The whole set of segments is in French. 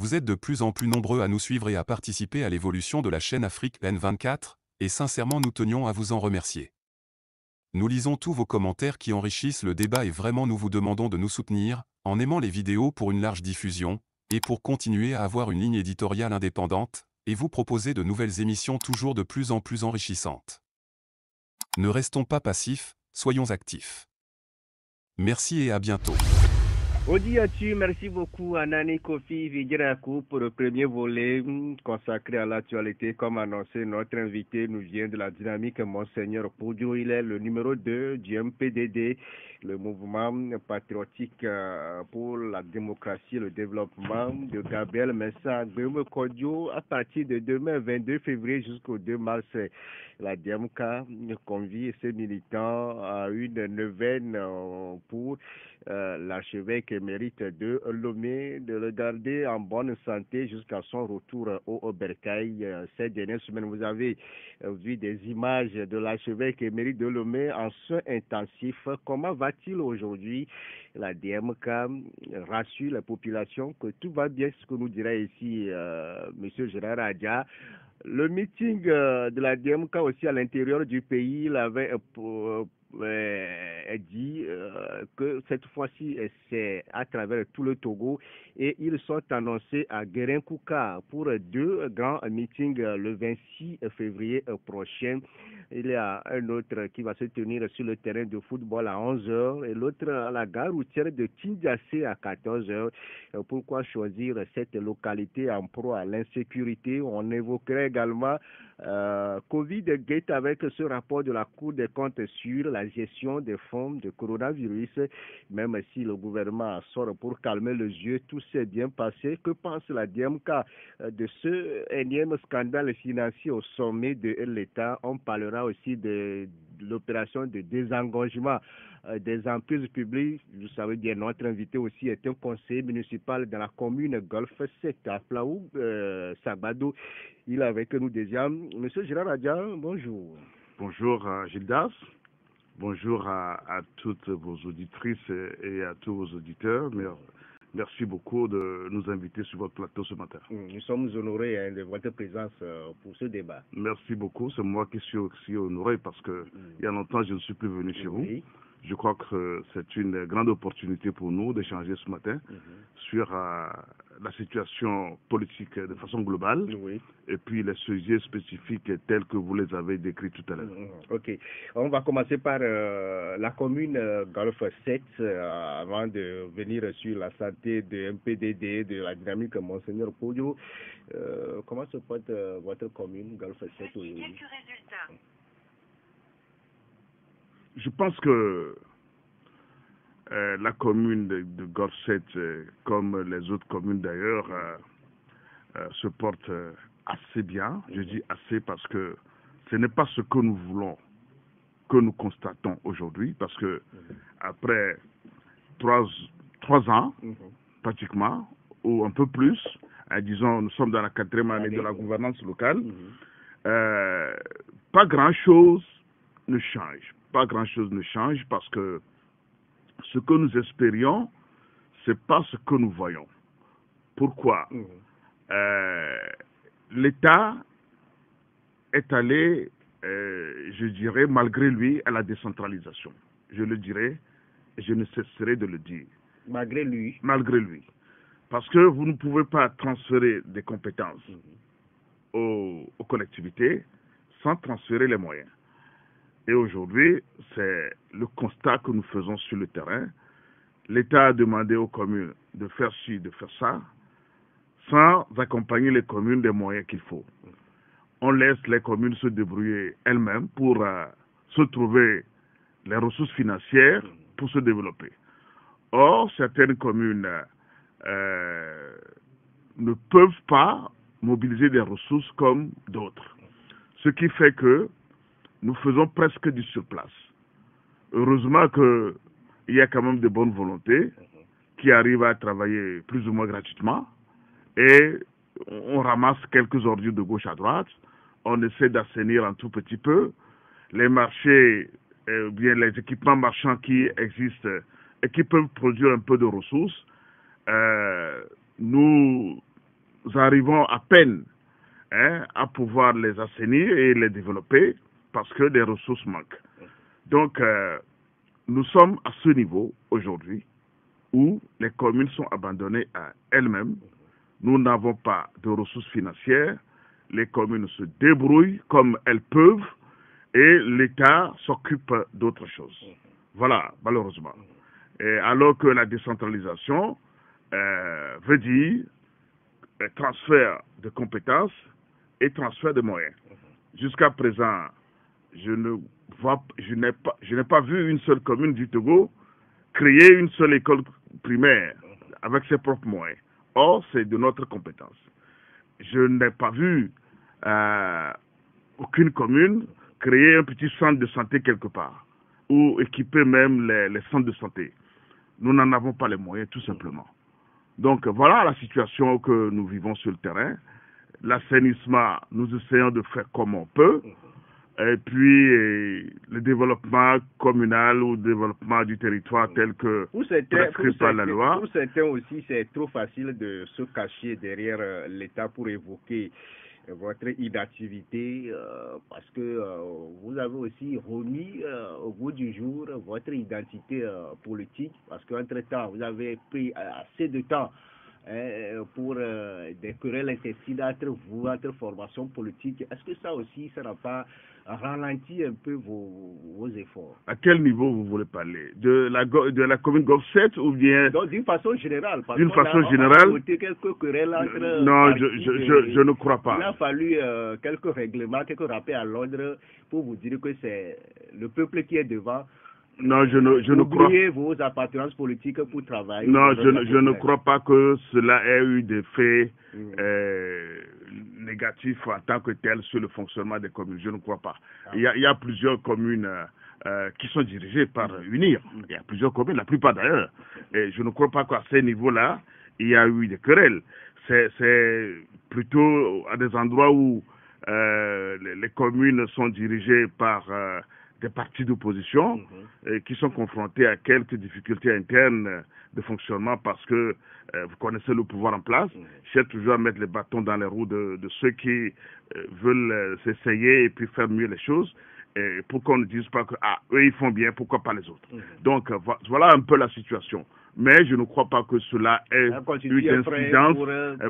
Vous êtes de plus en plus nombreux à nous suivre et à participer à l'évolution de la chaîne Afrique N24, et sincèrement nous tenions à vous en remercier. Nous lisons tous vos commentaires qui enrichissent le débat et vraiment nous vous demandons de nous soutenir, en aimant les vidéos pour une large diffusion, et pour continuer à avoir une ligne éditoriale indépendante, et vous proposer de nouvelles émissions toujours de plus en plus enrichissantes. Ne restons pas passifs, soyons actifs. Merci et à bientôt. Odiatu, merci beaucoup à Nani Kofi Vidirakou pour le premier volet consacré à l'actualité. Comme annoncé, notre invité nous vient de la dynamique Monseigneur Podio. Il est le numéro 2 du MPDD, le mouvement patriotique pour la démocratie et le développement de Gabriel Messa Guillaume Kodio. À partir de demain, 22 février jusqu'au 2 mars, la DMK convie ses militants à une neuvaine pour l'archevêque émérite de Lomé de le garder en bonne santé jusqu'à son retour au Bercail. Ces dernières semaines, vous avez vu des images de l'archevêque émérite de Lomé en soins intensifs. Comment va-t-il aujourd'hui? La DMK rassure la population que tout va bien, ce que nous dirait ici M. Gérard Adja. Le meeting de la DMK aussi à l'intérieur du pays, il avait dit que cette fois-ci, c'est à travers tout le Togo et ils sont annoncés à Guérin-Kouka pour deux grands meetings le 26 février prochain. Il y a un autre qui va se tenir sur le terrain de football à 11h et l'autre à la gare routière de Tindiassé à 14h. Pourquoi choisir cette localité en proie à l'insécurité? On évoquerait également Covid-Gate avec ce rapport de la Cour des comptes sur la gestion des fonds de coronavirus. Même si le gouvernement sort pour calmer les yeux, tout s'est bien passé. Que pense la DMK de ce énième scandale financier au sommet de l'État? On parlera aussi de l'opération de désengagement des emprises publiques. Vous savez bien, notre invité aussi est un conseiller municipal dans la commune Golfe 7 à Flaou, Sabado. Il est avec nous déjà. Monsieur Gérard Adja, bonjour. Bonjour Gildas. Bonjour à toutes vos auditrices et à tous vos auditeurs. Merci beaucoup de nous inviter sur votre plateau ce matin. Nous sommes honorés de votre présence pour ce débat. Merci beaucoup. C'est moi qui suis aussi honoré parce que il y a longtemps je ne suis plus venu chez vous. Je crois que c'est une grande opportunité pour nous d'échanger ce matin sur la situation politique de façon globale et puis les sujets spécifiques tels que vous les avez décrits tout à l'heure. Ok. On va commencer par la commune Golfe 7 avant de venir sur la santé de MPDD, de la dynamique Monseigneur Podio. Comment se porte votre commune Golfe 7 aujourd'hui? Quelques résultats. Je pense que la commune de Gorset, comme les autres communes d'ailleurs, se porte assez bien. Je dis assez parce que ce n'est pas ce que nous voulons, que nous constatons aujourd'hui, parce que après trois ans, pratiquement, ou un peu plus, disons, nous sommes dans la 4e année de la gouvernance locale, pas grand-chose ne change. Pas grand-chose ne change parce que ce que nous espérions, c'est pas ce que nous voyons. Pourquoi? L'État est allé, je dirais, malgré lui, à la décentralisation. Je le dirais, et je ne cesserai de le dire. Malgré lui? Malgré lui. Parce que vous ne pouvez pas transférer des compétences aux collectivités sans transférer les moyens. Et aujourd'hui, c'est le constat que nous faisons sur le terrain. L'État a demandé aux communes de faire ci, de faire ça, sans accompagner les communes des moyens qu'il faut. On laisse les communes se débrouiller elles-mêmes pour se trouver les ressources financières pour se développer. Or, certaines communes ne peuvent pas mobiliser des ressources comme d'autres. Ce qui fait que nous faisons presque du surplace. Heureusement qu'il y a quand même de bonnes volontés qui arrivent à travailler plus ou moins gratuitement et on ramasse quelques ordures de gauche à droite, on essaie d'assainir un tout petit peu les marchés, bien les équipements marchands qui existent et qui peuvent produire un peu de ressources. Nous arrivons à peine à pouvoir les assainir et les développer parce que des ressources manquent. Donc, nous sommes à ce niveau aujourd'hui où les communes sont abandonnées à elles-mêmes. Nous n'avons pas de ressources financières. Les communes se débrouillent comme elles peuvent et l'État s'occupe d'autres choses. Voilà, malheureusement. Et alors que la décentralisation veut dire transfert de compétences et transfert de moyens. Jusqu'à présent, je n'ai pas vu une seule commune du Togo créer une seule école primaire avec ses propres moyens. Or, c'est de notre compétence. Je n'ai pas vu aucune commune créer un petit centre de santé quelque part ou équiper même les centres de santé. Nous n'en avons pas les moyens, tout simplement. Donc, voilà la situation que nous vivons sur le terrain. L'assainissement, nous essayons de faire comme on peut. Et puis, le développement communal ou le développement du territoire tel que prescrit par la loi. Pour certains aussi, c'est trop facile de se cacher derrière l'État pour évoquer votre inactivité parce que vous avez aussi remis au bout du jour votre identité politique parce qu'entre-temps, vous avez pris assez de temps pour des querelles intestines entre vous, votre formation politique. Est-ce que ça aussi, ça n'a pas ralenti un peu vos efforts? À quel niveau vous voulez parler? De la commune Golf 7 ou bien... D'une façon générale. D'une façon générale? Quelques querelles entre non, je ne crois pas. Il a fallu quelques règlements, quelques rappels à l'ordre pour vous dire que c'est le peuple qui est devant. Non, je ne crois pas. Oubliez vos appartenances politiques pour travailler. Non, je ne crois pas que cela ait eu des faits négatifs en tant que tel sur le fonctionnement des communes. Je ne crois pas. Il y a plusieurs communes qui sont dirigées par UNIR. Il y a plusieurs communes, la plupart d'ailleurs. Et je ne crois pas qu'à ce niveau-là, il y a eu des querelles. C'est plutôt à des endroits où les communes sont dirigées par... des partis d'opposition qui sont confrontés à quelques difficultés internes de fonctionnement parce que vous connaissez le pouvoir en place, cherche toujours à mettre les bâtons dans les roues de ceux qui veulent s'essayer et puis faire mieux les choses pour qu'on ne dise pas que eux ils font bien, pourquoi pas les autres. Donc voilà un peu la situation. Mais je ne crois pas que cela ait eu d'incidence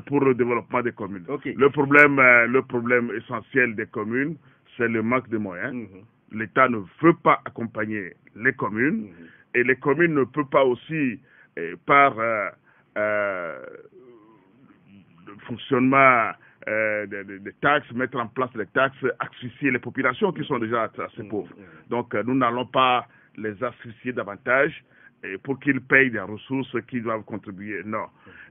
pour le développement des communes. Okay. Le problème essentiel des communes, c'est le manque de moyens. L'État ne veut pas accompagner les communes et les communes ne peuvent pas aussi, par le fonctionnement des taxes, mettre en place les taxes, asphyxier les populations qui sont déjà assez pauvres. Donc nous n'allons pas les asphyxier davantage pour qu'ils payent des ressources qui doivent contribuer. Non.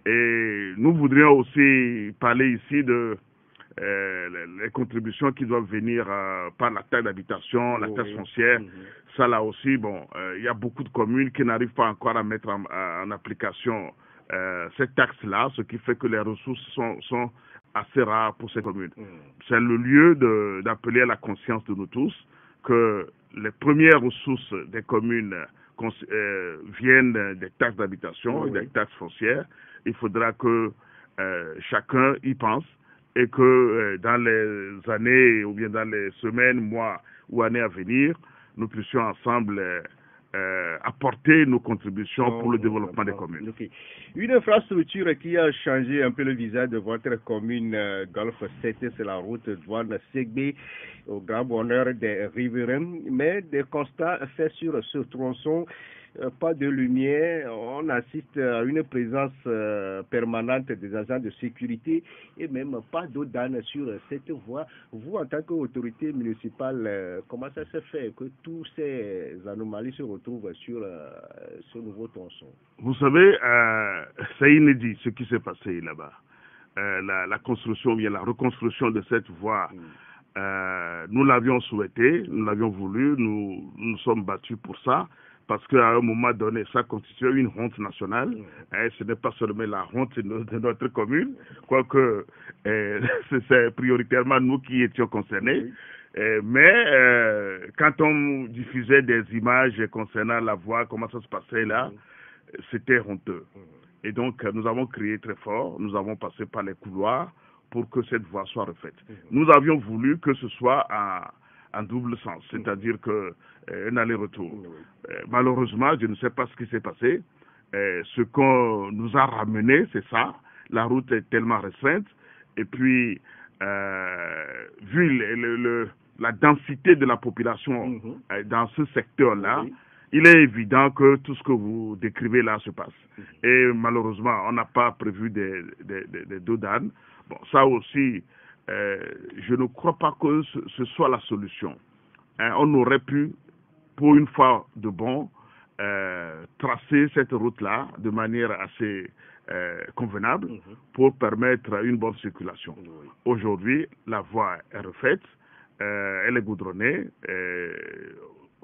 Et nous voudrions aussi parler ici de les contributions qui doivent venir par la taxe d'habitation, la taxe foncière. Ça là aussi, bon, il y a beaucoup de communes qui n'arrivent pas encore à mettre en application cette taxe-là, ce qui fait que les ressources sont assez rares pour ces communes. C'est le lieu d'appeler à la conscience de nous tous que les premières ressources des communes viennent des taxes d'habitation et des taxes foncières. Il faudra que chacun y pense et que dans les années ou bien dans les semaines, mois ou années à venir, nous puissions ensemble apporter nos contributions pour le développement des communes. Okay. Une infrastructure qui a changé un peu le visage de votre commune Golf 7, c'est la route Douane-Ségbé, au grand bonheur des riverains, mais des constats faits sur ce tronçon. Pas de lumière, on assiste à une présence permanente des agents de sécurité et même pas d'eau d'âne sur cette voie. Vous, en tant qu'autorité municipale, comment ça se fait que tous ces anomalies se retrouvent sur ce nouveau tronçon? Vous savez, c'est inédit ce qui s'est passé là-bas. La construction, bien la reconstruction de cette voie, nous l'avions souhaité, nous l'avions voulu, nous nous sommes battus pour ça. Parce qu'à un moment donné, ça constituait une honte nationale. Ce n'est pas seulement la honte de notre commune, quoique c'est prioritairement nous qui étions concernés. Mais quand on diffusait des images concernant la voie, comment ça se passait là, c'était honteux. Et donc, nous avons crié très fort, nous avons passé par les couloirs pour que cette voie soit refaite. Nous avions voulu que ce soit en double sens, c'est-à-dire un aller-retour. Malheureusement, je ne sais pas ce qui s'est passé. Ce qu'on nous a ramené, c'est ça. La route est tellement restreinte. Et puis, vu la densité de la population dans ce secteur-là, il est évident que tout ce que vous décrivez là se passe. Et malheureusement, on n'a pas prévu des dos d'âne. Bon, ça aussi, je ne crois pas que ce soit la solution. On aurait pu, pour une fois de bon, tracer cette route-là de manière assez convenable pour permettre une bonne circulation. Aujourd'hui, la voie est refaite, elle est goudronnée,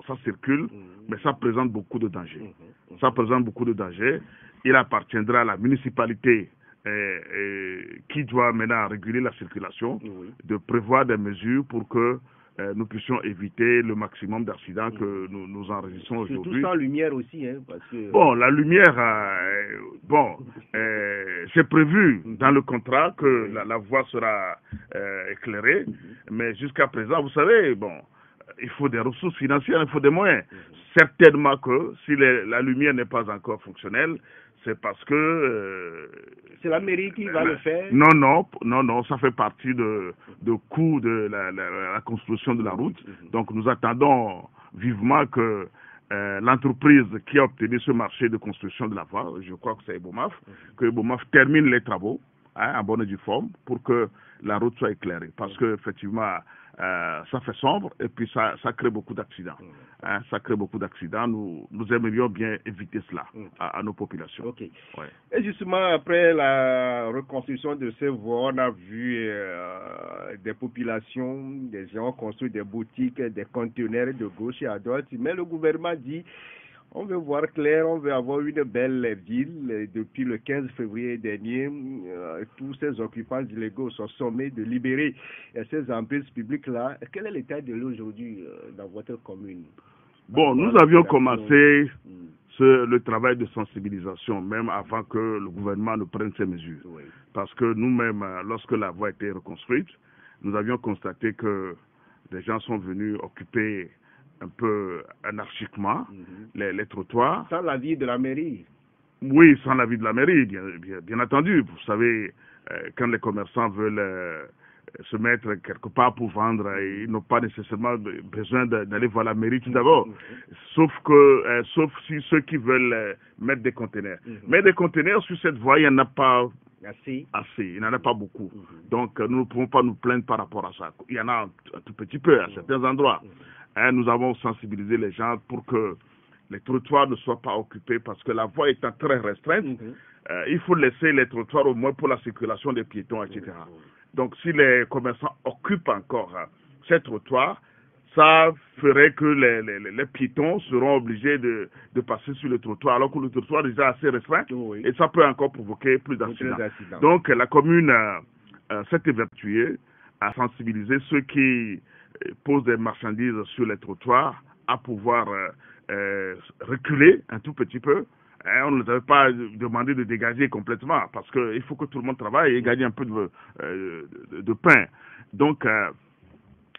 ça circule, mais ça présente beaucoup de dangers. Ça présente beaucoup de dangers. Il appartiendra à la municipalité qui doit maintenant réguler la circulation, de prévoir des mesures pour que nous puissions éviter le maximum d'accidents que nous enregistrons aujourd'hui. Surtout sans lumière aussi, hein, parce que... Bon, la lumière, c'est prévu dans le contrat que la voie sera éclairée, mais jusqu'à présent, vous savez, bon, il faut des ressources financières, il faut des moyens. Certainement que si la lumière n'est pas encore fonctionnelle, c'est parce que... c'est la mairie qui va le faire? Non, ça fait partie de coût de la construction de la route. Donc nous attendons vivement que l'entreprise qui a obtenu ce marché de construction de la voie, je crois que c'est Ebomaf, que Ebomaf termine les travaux en bonne et due forme pour que la route soit éclairée. Parce que effectivement, ça fait sombre et puis ça crée beaucoup d'accidents. Ça crée beaucoup d'accidents. Nous aimerions bien éviter cela à nos populations. Okay. Ouais. Et justement, après la reconstruction de ces voies, on a vu des populations, des gens construire des boutiques, des conteneurs de gauche et à droite. Mais le gouvernement dit: on veut voir clair, on veut avoir une belle ville. Depuis le 15 février dernier, tous ces occupants illégaux sont sommés de libérer ces emprises publiques-là. Quel est l'état de l'eau aujourd'hui dans votre commune? Bon, nous avions commencé le travail de sensibilisation, même avant que le gouvernement ne prenne ses mesures. Parce que nous-mêmes, lorsque la voie a été reconstruite, nous avions constaté que des gens sont venus occuper un peu anarchiquement les trottoirs. Sans l'avis de la mairie? Oui, sans l'avis de la mairie, bien entendu. Vous savez, quand les commerçants veulent se mettre quelque part pour vendre, ils n'ont pas nécessairement besoin d'aller voir la mairie tout d'abord. Sauf si ceux qui veulent mettre des conteneurs. Mais des conteneurs sur cette voie, il n'y en a pas assez. Il n'y en a pas beaucoup. Donc, nous ne pouvons pas nous plaindre par rapport à ça. Il y en a un tout petit peu à certains endroits. Nous avons sensibilisé les gens pour que les trottoirs ne soient pas occupés parce que la voie étant très restreinte, il faut laisser les trottoirs au moins pour la circulation des piétons, etc. Donc si les commerçants occupent encore ces trottoirs, ça ferait que les piétons seront obligés de passer sur le trottoir alors que le trottoir est déjà assez restreint et ça peut encore provoquer plus d'accidents. Donc la commune s'est évertuée à sensibiliser ceux qui posent des marchandises sur les trottoirs à pouvoir reculer un tout petit peu. On ne nous avait pas demandé de dégager complètement parce qu'il faut que tout le monde travaille et gagne un peu de pain. Donc,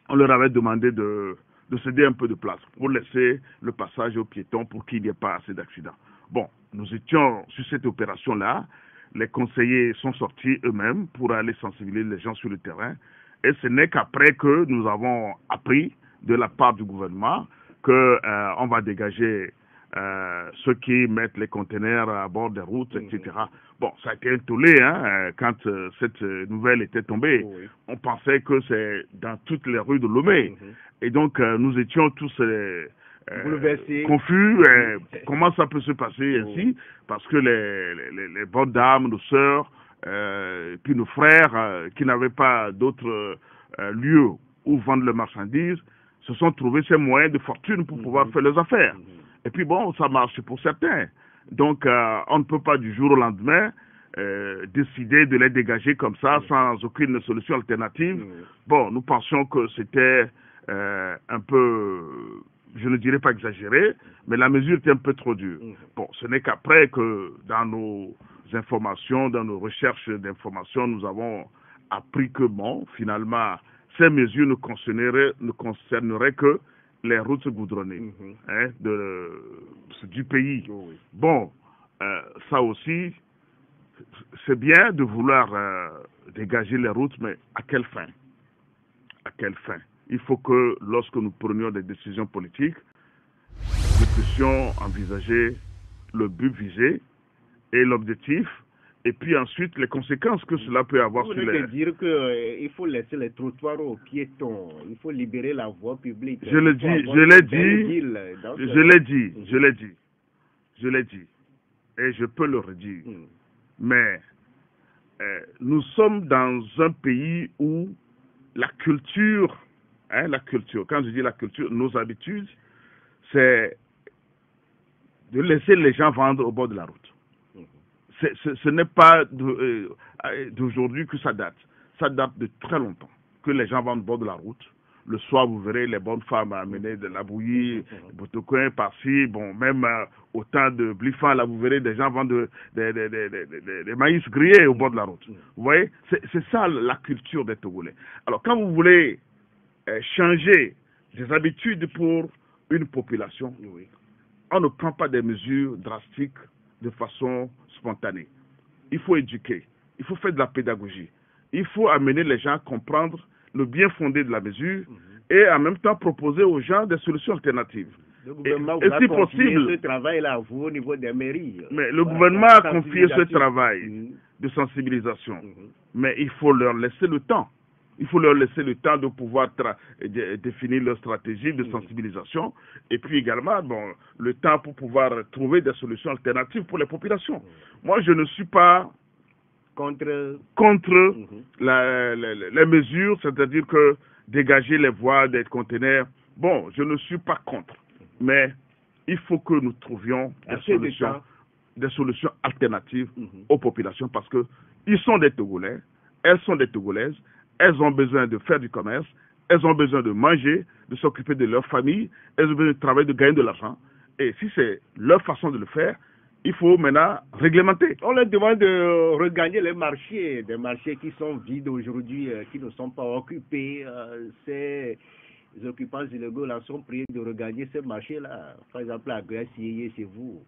on leur avait demandé de céder un peu de place pour laisser le passage aux piétons pour qu'il n'y ait pas assez d'accidents. Bon, nous étions sur cette opération-là. Les conseillers sont sortis eux-mêmes pour aller sensibiliser les gens sur le terrain. Et ce n'est qu'après que nous avons appris de la part du gouvernement qu'on va dégager ceux qui mettent les conteneurs à bord des routes, etc. Bon, ça a été un tollé quand cette nouvelle était tombée. On pensait que c'est dans toutes les rues de Lomé. Et donc, nous étions tous confus. Comment ça peut se passer ainsi? Parce que les bonnes dames, nos sœurs, puis nos frères, qui n'avaient pas d'autres lieux où vendre leurs marchandises, se sont trouvés ces moyens de fortune pour pouvoir faire leurs affaires. Et puis bon, ça marche pour certains. Donc, on ne peut pas du jour au lendemain décider de les dégager comme ça, sans aucune solution alternative. Bon, nous pensions que c'était un peu, je ne dirais pas exagéré, mais la mesure était un peu trop dure. Bon, ce n'est qu'après que dans informations, dans nos recherches d'informations, nous avons appris que, bon, finalement, ces mesures ne concerneraient que les routes goudronnées du pays. Oui. Bon, ça aussi, c'est bien de vouloir dégager les routes, mais à quelle fin? À quelle fin? Il faut que lorsque nous prenions des décisions politiques, nous puissions envisager le but visé et l'objectif, et puis ensuite les conséquences que cela peut avoir sur les... Vous voulez dire qu'il faut laisser les trottoirs aux piétons, il faut libérer la voie publique. Je l'ai dit, et je peux le redire. Mais nous sommes dans un pays où la culture, quand je dis la culture, nos habitudes, c'est de laisser les gens vendre au bord de la route. Ce n'est pas d'aujourd'hui que ça date. Ça date de très longtemps que les gens vendent au bord de la route. Le soir, vous verrez les bonnes femmes amener de la bouillie, du botocoin par-ci. Bon, même au temps de Blifan, là, vous verrez des gens vendent des maïs grillés au bord de la route. Vous voyez, c'est ça la culture des Togolais. Alors, quand vous voulez changer des habitudes pour une population, on ne prend pas des mesures drastiques de façon spontanée. Il faut éduquer, il faut faire de la pédagogie, il faut amener les gens à comprendre le bien fondé de la mesure et en même temps proposer aux gens des solutions alternatives. Le gouvernement et si possible, ce travail-là, vous, au niveau des mairies. Mais le gouvernement a confié ce travail de sensibilisation, mais il faut leur laisser le temps. Il faut leur laisser le temps de pouvoir définir leur stratégie de sensibilisation et puis également le temps pour pouvoir trouver des solutions alternatives pour les populations. Moi, je ne suis pas contre les mesures, c'est-à-dire que dégager les voies des conteneurs. Bon, je ne suis pas contre, mais il faut que nous trouvions des solutions alternatives aux populations parce que ils sont des Togolais, elles sont des Togolaises. Elles ont besoin de faire du commerce, elles ont besoin de manger, de s'occuper de leur famille, elles ont besoin de travailler, de gagner de l'argent. Et si c'est leur façon de le faire, il faut maintenant réglementer. On leur demande de regagner les marchés, des marchés qui sont vides aujourd'hui, qui ne sont pas occupés. Ces occupants illégaux là sont priés de regagner ces marchés-là. Par exemple, à Guassié, chez vous.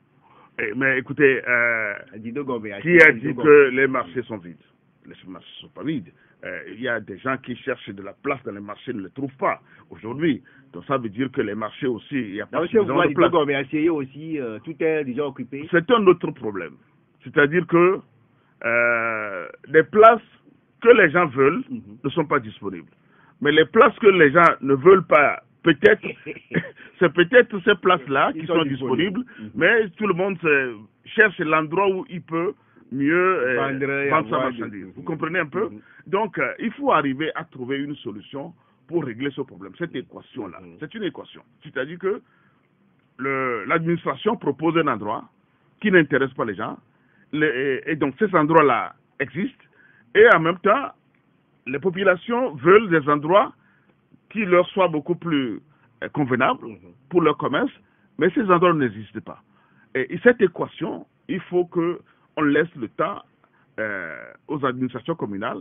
Mais écoutez, qui a dit que les marchés sont vides? Les marchés ne sont pas vides. Il y a des gens qui cherchent de la place dans les marchés, ne le trouvent pas aujourd'hui. Donc ça veut dire que les marchés aussi, il n'y a pas suffisamment de place. Aussi, tout est déjà occupé. C'est un autre problème. C'est-à-dire que les places que les gens veulent ne sont pas disponibles. Mais les places que les gens ne veulent pas, peut-être, c'est peut-être ces places-là qui sont disponibles, mais tout le monde cherche l'endroit où il peut mieux vendre sa marchandise. Vous comprenez un peu? Donc, il faut arriver à trouver une solution pour régler ce problème. Cette équation-là, c'est une équation. C'est-à-dire que l'administration propose un endroit qui n'intéresse pas les gens, et donc ces endroits-là existent, et en même temps, les populations veulent des endroits qui leur soient beaucoup plus convenables pour leur commerce, mais ces endroits n'existent pas. Et cette équation, il faut que on laisse le temps aux administrations communales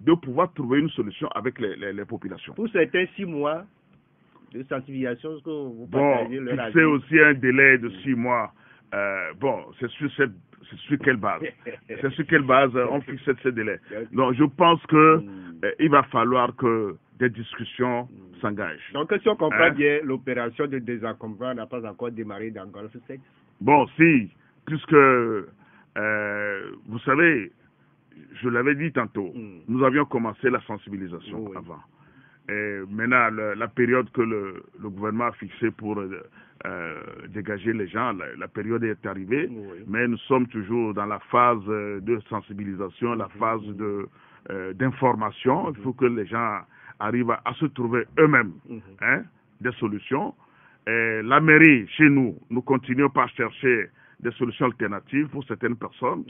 de pouvoir trouver une solution avec les populations. Pour certains, 6 mois de sensibilisation, ce que vous partagez leur avis. C'est aussi un délai de 6 mois. C'est sur quelle base? C'est sur quelle base on fixe ce délai? Donc, je pense que il va falloir que des discussions s'engagent. Donc, si on comprend bien, l'opération de désencombrement n'a pas encore démarré dans Golfe 7? Bon, si, puisque vous savez, je l'avais dit tantôt, nous avions commencé la sensibilisation avant. Et maintenant, la période que le gouvernement a fixée pour dégager les gens, la période est arrivée, mais nous sommes toujours dans la phase de sensibilisation, la phase d'information. Il faut que les gens arrivent à se trouver eux-mêmes des solutions. Et la mairie, chez nous, nous continuons par chercher des solutions alternatives pour certaines personnes,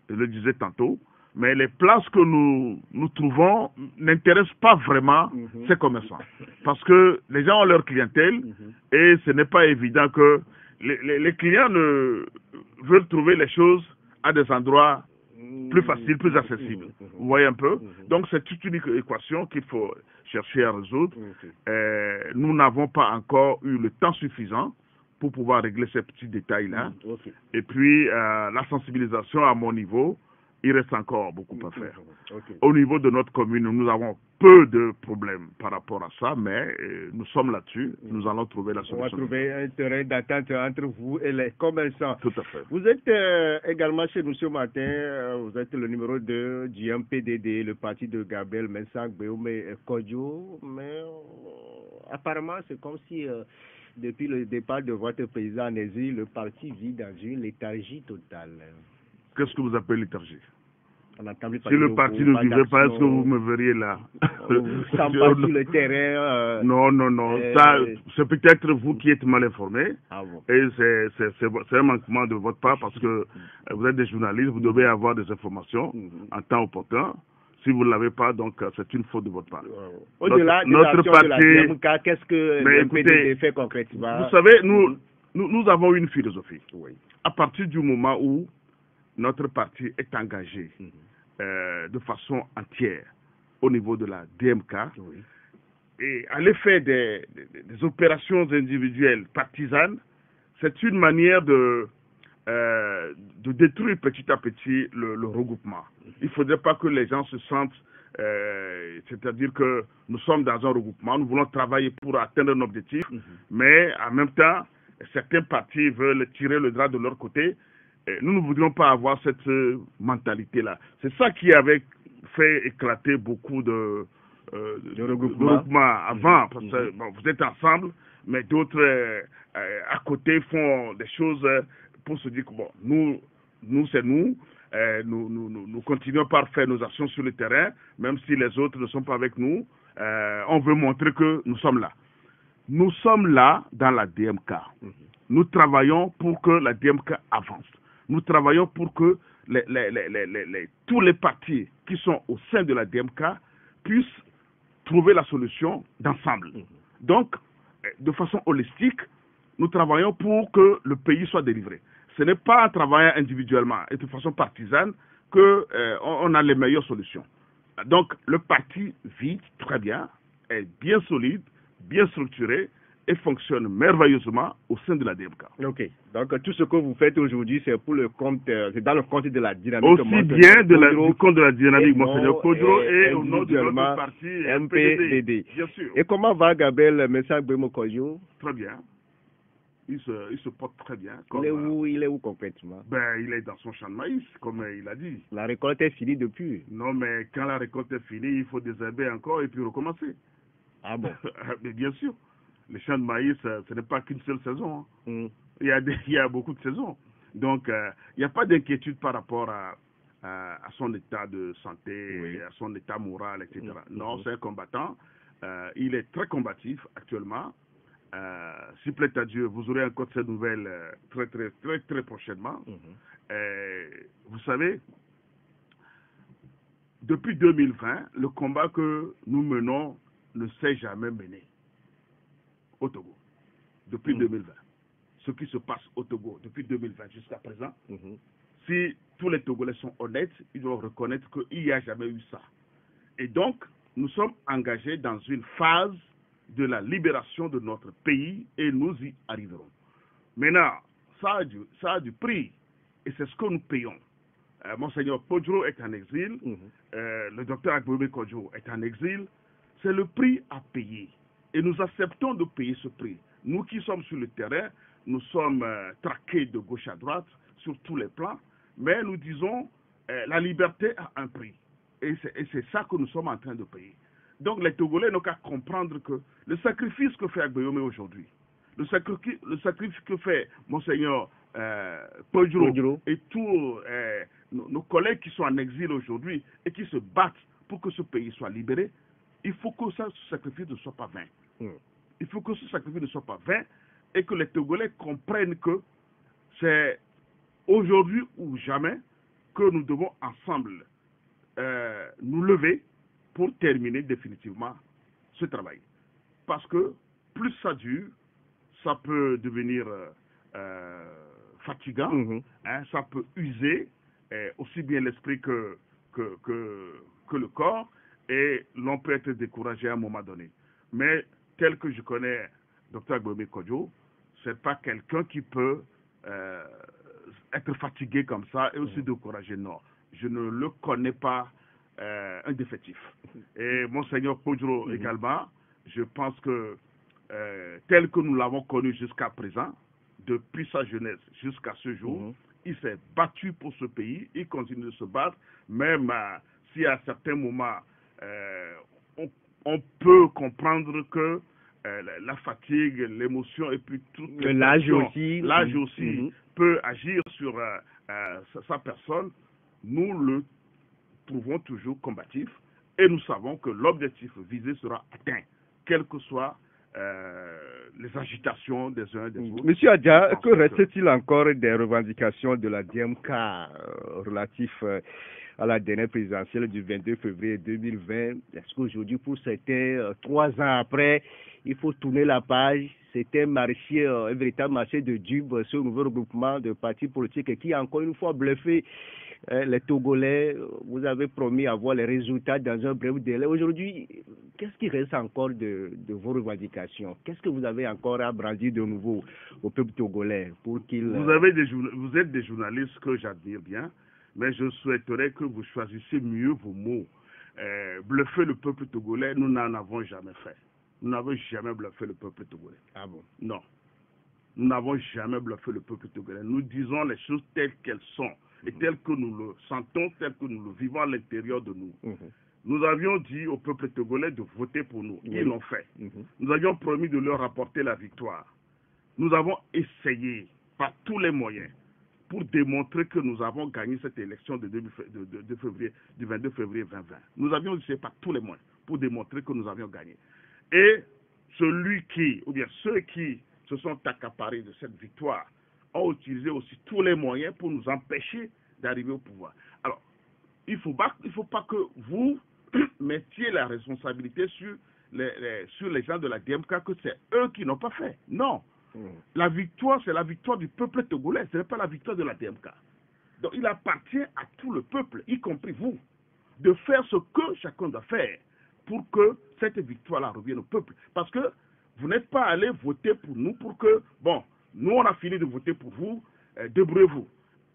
je le disais tantôt, mais les places que nous trouvons n'intéressent pas vraiment ces commerçants. Parce que les gens ont leur clientèle et ce n'est pas évident que les clients veulent trouver les choses à des endroits plus facile, plus accessible. Vous voyez un peu? Donc c'est toute une équation qu'il faut chercher à résoudre. Nous n'avons pas encore eu le temps suffisant pour pouvoir régler ces petits détails-là. Et puis la sensibilisation à mon niveau, il reste encore beaucoup à faire. Au niveau de notre commune, nous avons peu de problèmes par rapport à ça, mais nous sommes là-dessus. Nous allons trouver la solution. On va trouver un terrain d'attente entre vous et les commerçants. Tout à fait. Vous êtes également chez nous ce matin. Vous êtes le numéro 2 du MPDD, le parti de Gabriel Mensah Gbéomé Kodjo. Mais apparemment, c'est comme si depuis le départ de votre président en exil, le parti vit dans une léthargie totale. Qu'est-ce que vous appelez léthargie? On a entendu si le parti ne vivait pas, est-ce que vous me verriez là? Sans pas sur le terrain. Non. Ça, c'est peut-être vous qui êtes mal informé. Ah bon. Et c'est un manquement de votre part parce que vous êtes des journalistes, vous devez avoir des informations en temps opportun. Si vous ne l'avez pas, donc c'est une faute de votre part. Au-delà de l'action de la DMK, qu'est-ce que le MPDD fait concrètement? Vous savez, nous avons une philosophie. Oui. À partir du moment où notre parti est engagé de façon entière au niveau de la DMK, et à l'effet des opérations individuelles partisanes, c'est une manière de détruire petit à petit le regroupement. Il ne faudrait pas que les gens se sentent, c'est-à-dire que nous sommes dans un regroupement, nous voulons travailler pour atteindre un objectif, mais en même temps, certains partis veulent tirer le drap de leur côté. Nous ne voudrions pas avoir cette mentalité-là. C'est ça qui avait fait éclater beaucoup de regroupements avant, parce que bon, vous êtes ensemble, mais d'autres à côté font des choses pour se dire que bon, nous c'est nous, nous continuons par faire nos actions sur le terrain, même si les autres ne sont pas avec nous, on veut montrer que nous sommes là. Nous sommes là dans la DMK. Nous travaillons pour que la DMK avance. Nous travaillons pour que tous les partis qui sont au sein de la DMK puissent trouver la solution d'ensemble. Donc, de façon holistique, nous travaillons pour que le pays soit délivré. Ce n'est pas en travaillant individuellement et de façon partisane qu'on a les meilleures solutions. Donc, le parti vit très bien, est bien solide, bien structuré, et fonctionne merveilleusement au sein de la DMK. Ok. Donc tout ce que vous faites aujourd'hui, c'est pour le compte, c'est dans le compte de la dynamique. Aussi bien du compte de la dynamique, Monseigneur Kodjo, et au nom de notre parti MPDD. Bien sûr. Et comment va Gabriel Mensah Gbéomé Kodjo? Très bien. Il se porte très bien. Il est où concrètement? Il est dans son champ de maïs, comme il a dit. La récolte est finie depuis. Non, mais quand la récolte est finie, il faut désherber encore et puis recommencer. Ah bon? Mais bien sûr. Les champs de maïs, ce n'est pas qu'une seule saison. Il y a beaucoup de saisons. Donc, il n'y a pas d'inquiétude par rapport à son état de santé, à son état moral, etc. Non, c'est un combattant. Il est très combatif actuellement. S'il plaît à Dieu, vous aurez encore ces nouvelles très prochainement. Vous savez, depuis 2020, le combat que nous menons ne s'est jamais mené au Togo, depuis 2020. Ce qui se passe au Togo depuis 2020 jusqu'à présent, si tous les Togolais sont honnêtes, ils doivent reconnaître qu'il n'y a jamais eu ça. Et donc, nous sommes engagés dans une phase de la libération de notre pays et nous y arriverons. Maintenant, ça a du prix et c'est ce que nous payons. Monseigneur Kodjo est en exil, le docteur Gbéomé Kodjo est en exil. C'est le prix à payer. Et nous acceptons de payer ce prix. Nous qui sommes sur le terrain, nous sommes traqués de gauche à droite sur tous les plans, mais nous disons la liberté a un prix. Et c'est ça que nous sommes en train de payer. Donc les Togolais n'ont qu'à comprendre que le sacrifice que fait Gbéomé aujourd'hui, le sacrifice que fait Monseigneur Kodjo et tous nos collègues qui sont en exil aujourd'hui et qui se battent pour que ce pays soit libéré, il faut que ce sacrifice ne soit pas vain. Il faut que ce sacrifice ne soit pas vain et que les Togolais comprennent que c'est aujourd'hui ou jamais que nous devons ensemble nous lever pour terminer définitivement ce travail. Parce que plus ça dure, ça peut devenir fatigant, ça peut user aussi bien l'esprit que le corps, et l'on peut être découragé à un moment donné. Mais tel que je connais Dr Agbemé Kodjo, c'est pas quelqu'un qui peut être fatigué comme ça et aussi découragé. Non, je ne le connais pas un défaitif. Et Monseigneur Kodjo également, je pense que tel que nous l'avons connu jusqu'à présent, depuis sa jeunesse jusqu'à ce jour, il s'est battu pour ce pays, il continue de se battre, même si à certains moments on peut comprendre que la fatigue, l'émotion et puis tout l'âge aussi, peut agir sur sa personne. Nous le trouvons toujours combatif et nous savons que l'objectif visé sera atteint, quelles que soient les agitations des uns et des autres. Monsieur Adja, que reste-t-il encore des revendications de la DMK relatif à la dernière présidentielle du 22 février 2020? Est-ce qu'aujourd'hui, pour certains, 3 ans après, il faut tourner la page? C'était un véritable marché de dupes, ce nouveau regroupement de partis politiques qui a encore une fois bluffé les Togolais. Vous avez promis avoir les résultats dans un bref délai. Aujourd'hui, qu'est-ce qui reste encore de vos revendications? Qu'est-ce que vous avez encore à brandir de nouveau au peuple togolais pour qu'il... Vous êtes des journalistes que j'admire bien, mais je souhaiterais que vous choisissiez mieux vos mots. Bluffer le peuple togolais, nous n'en avons jamais fait. Nous n'avons jamais bluffé le peuple togolais. Ah bon? Non. Nous n'avons jamais bluffé le peuple togolais. Nous disons les choses telles qu'elles sont et telles que nous le sentons, telles que nous le vivons à l'intérieur de nous. Nous avions dit au peuple togolais de voter pour nous. Ils l'ont fait. Nous avions promis de leur apporter la victoire. Nous avons essayé par tous les moyens pour démontrer que nous avons gagné cette élection du 22 février 2020. Nous avions essayé par tous les moyens pour démontrer que nous avions gagné. Et ceux qui se sont accaparés de cette victoire ont utilisé aussi tous les moyens pour nous empêcher d'arriver au pouvoir. Alors, il faut pas que vous mettiez la responsabilité sur les gens de la DMK, que c'est eux qui n'ont pas fait. Non. La victoire, c'est la victoire du peuple togolais, ce n'est pas la victoire de la DMK. Donc, il appartient à tout le peuple, y compris vous, de faire ce que chacun doit faire pour que cette victoire-là revienne au peuple. Parce que vous n'êtes pas allé voter pour nous pour que, bon, nous on a fini de voter pour vous, débrouillez-vous.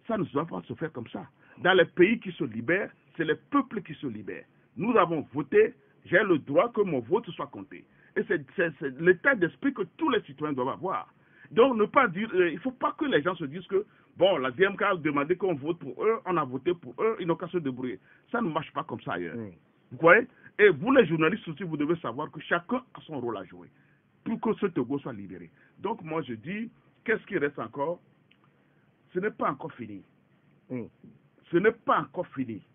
Ça ne doit pas se faire comme ça. Dans les pays qui se libèrent, c'est les peuples qui se libèrent. Nous avons voté, j'ai le droit que mon vote soit compté. Et c'est l'état d'esprit que tous les citoyens doivent avoir. Donc, ne pas dire, il ne faut pas que les gens se disent que, bon, la DMK a demandé qu'on vote pour eux, on a voté pour eux, ils n'ont qu'à se débrouiller. Ça ne marche pas comme ça ailleurs. Vous voyez? Et vous, les journalistes aussi, vous devez savoir que chacun a son rôle à jouer pour que ce Togo soit libéré. Donc, moi, je dis, qu'est-ce qui reste encore? Ce n'est pas encore fini. Ce n'est pas encore fini.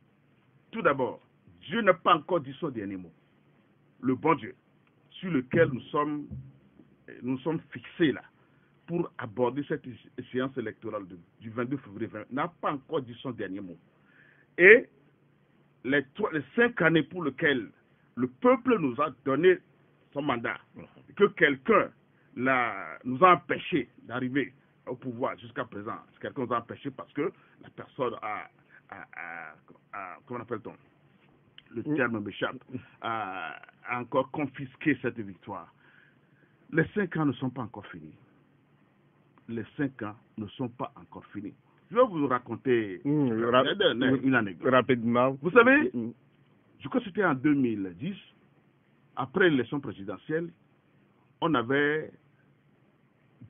Tout d'abord, Dieu n'a pas encore dit son dernier mot. Le bon Dieu, sur lequel nous sommes fixés là, pour aborder cette échéance électorale du 22 février 2020, n'a pas encore dit son dernier mot. Et les 5 années pour lesquelles le peuple nous a donné son mandat, que quelqu'un nous a empêché d'arriver au pouvoir jusqu'à présent, quelqu'un nous a empêché parce que la personne comment appelle-t-on? Le terme m'échappe, a encore confisqué cette victoire. Les 5 ans ne sont pas encore finis. Les 5 ans ne sont pas encore finis. Je vais vous raconter une anecdote. Rapidement. Vous savez, je crois que c'était en 2010, après l'élection présidentielle, on avait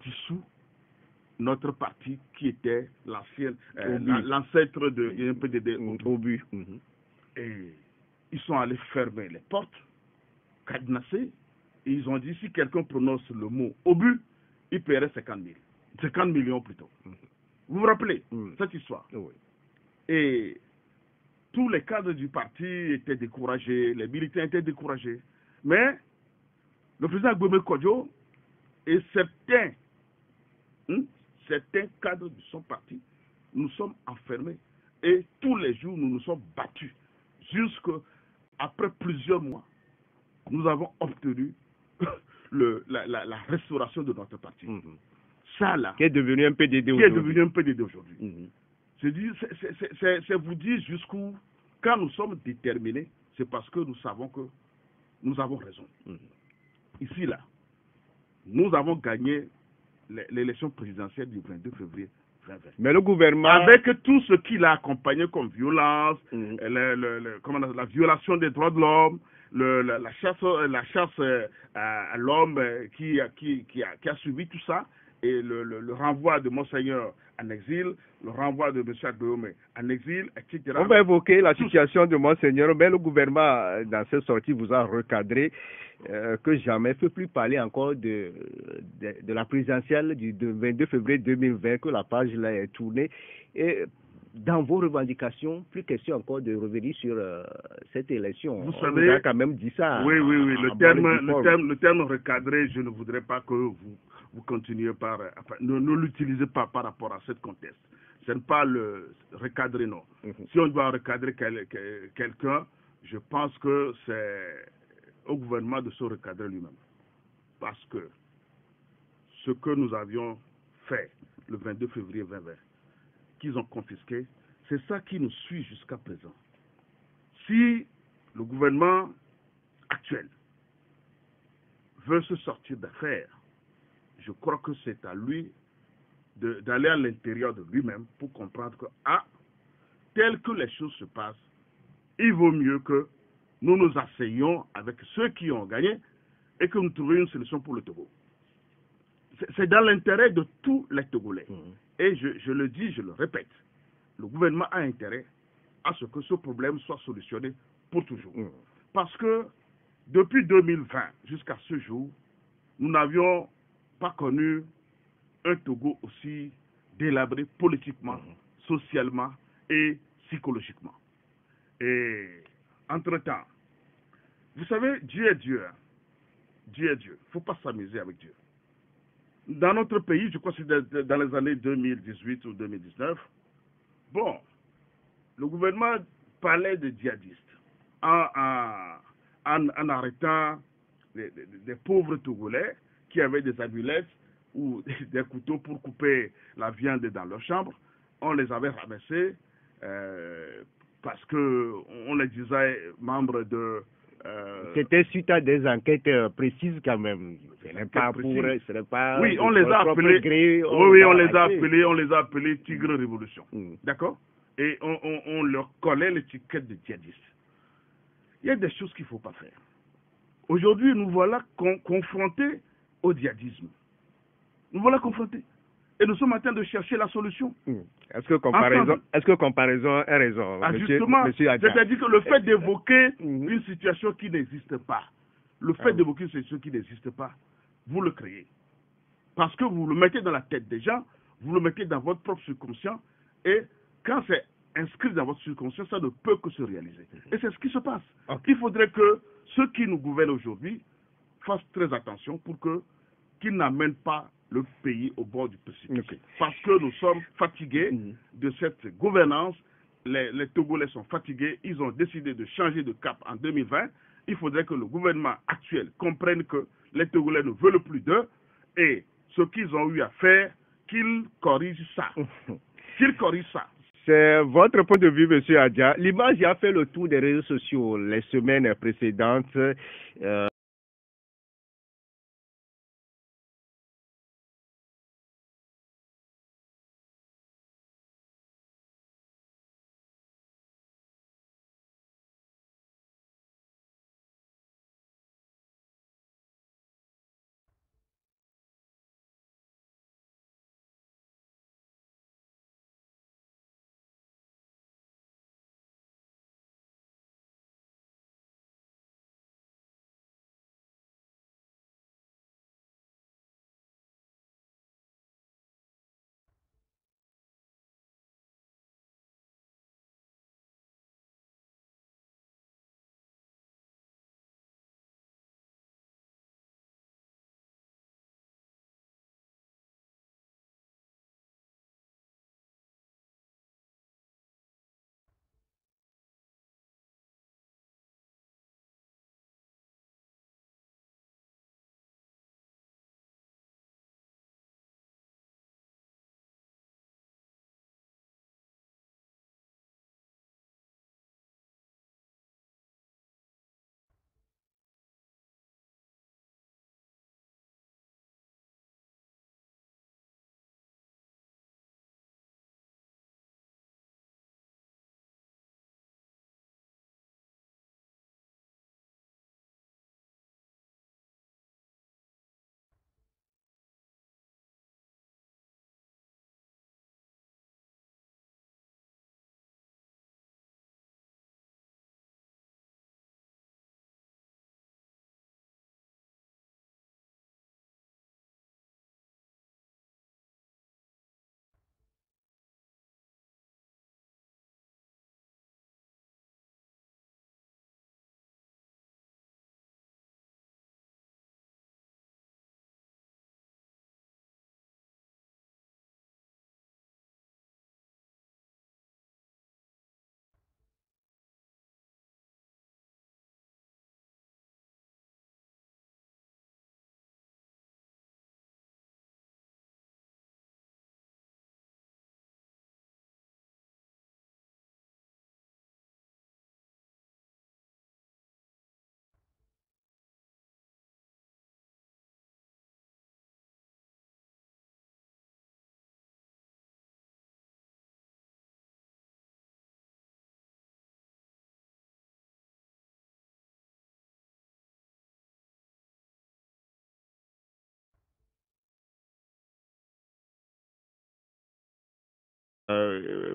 dissous notre parti qui était l'ancêtre de l'INPDD au but. Et ils sont allés fermer les portes, cadenasser, et ils ont dit si quelqu'un prononce le mot obus, il paierait 50 millions plutôt. Vous vous rappelez cette histoire? Oui. Et tous les cadres du parti étaient découragés, les militants étaient découragés. Mais le président Agbemé Kodjo et certains cadres de son parti, nous sommes enfermés. Et tous les jours, nous nous sommes battus. Jusqu'après plusieurs mois, nous avons obtenu la restauration de notre parti. Ça là, qui est devenu un PDD aujourd'hui. C'est vous dire jusqu'où, quand nous sommes déterminés, c'est parce que nous savons que nous avons raison. Ici, là, nous avons gagné l'élection présidentielle du 22 février 2020. Mais le gouvernement... Avec tout ce qu'il a accompagné comme violence, la violation des droits de l'homme, la chasse à l'homme qui a suivi tout ça, et le renvoi de Monseigneur en exil, le renvoi de M. Agbeome en exil, etc. On va évoquer la situation de Monseigneur, mais le gouvernement, dans cette sortie, vous a recadré que jamais ne peut plus parler encore de la présidentielle du 22 février 2020, que la page là est tournée. Et dans vos revendications, plus question encore de revenir sur cette élection. Vous savez, on a quand même dit ça. Oui. Le terme recadré, je ne voudrais pas que vous continuiez par... ne l'utilisez pas par rapport à cette contexte. Ce n'est pas le recadrer, non. Si on doit recadrer quelqu'un, je pense que c'est au gouvernement de se recadrer lui-même. Parce que ce que nous avions fait le 22 février 2020, qu'ils ont confisqué, c'est ça qui nous suit jusqu'à présent. Si le gouvernement actuel veut se sortir d'affaires, je crois que c'est à lui d'aller à l'intérieur de lui-même pour comprendre que, tel que les choses se passent, il vaut mieux que nous nous asseyions avec ceux qui ont gagné et que nous trouvions une solution pour le Togo. C'est dans l'intérêt de tous les Togolais. Et je le dis, je le répète, le gouvernement a intérêt à ce que ce problème soit solutionné pour toujours. Parce que depuis 2020 jusqu'à ce jour, nous n'avions pas connu un Togo aussi délabré politiquement, socialement et psychologiquement. Et entre-temps, vous savez, Dieu est Dieu. Dieu est Dieu. Il ne faut pas s'amuser avec Dieu. Dans notre pays, je crois que c'est dans les années 2018 ou 2019, bon, le gouvernement parlait de djihadistes en arrêtant des pauvres Togolais qui avaient des amulettes ou des couteaux pour couper la viande dans leur chambre. On les avait ramassés parce qu'on les disait membres de... C'était suite à des enquêtes précises quand même. Ce n'est pas pour... Ce n'est pas oui, on les a appelés... on les a appelés Tigre Révolution. D'accord? Et on leur collait l'étiquette de djihadistes. Il y a des choses qu'il ne faut pas faire. Aujourd'hui, nous voilà confrontés au djihadisme. Nous voilà confrontés. Et nous sommes en train de chercher la solution. Est-ce que comparaison est raison, justement, c'est-à-dire que le fait d'évoquer une situation qui n'existe pas, d'évoquer une situation qui n'existe pas, vous le créez. Parce que vous le mettez dans la tête des gens, vous le mettez dans votre propre subconscient, et quand c'est inscrit dans votre subconscient, ça ne peut que se réaliser. Et c'est ce qui se passe. Il faudrait que ceux qui nous gouvernent aujourd'hui fassent très attention pour qu'ils n'amènent pas le pays au bord du précipice. Parce que nous sommes fatigués de cette gouvernance. Les Togolais sont fatigués. Ils ont décidé de changer de cap en 2020. Il faudrait que le gouvernement actuel comprenne que les Togolais ne veulent plus d'eux et ce qu'ils ont eu à faire, qu'ils corrigent ça. Qu'ils corrigent ça. C'est votre point de vue, M. Adja. L'image a fait le tour des réseaux sociaux les semaines précédentes.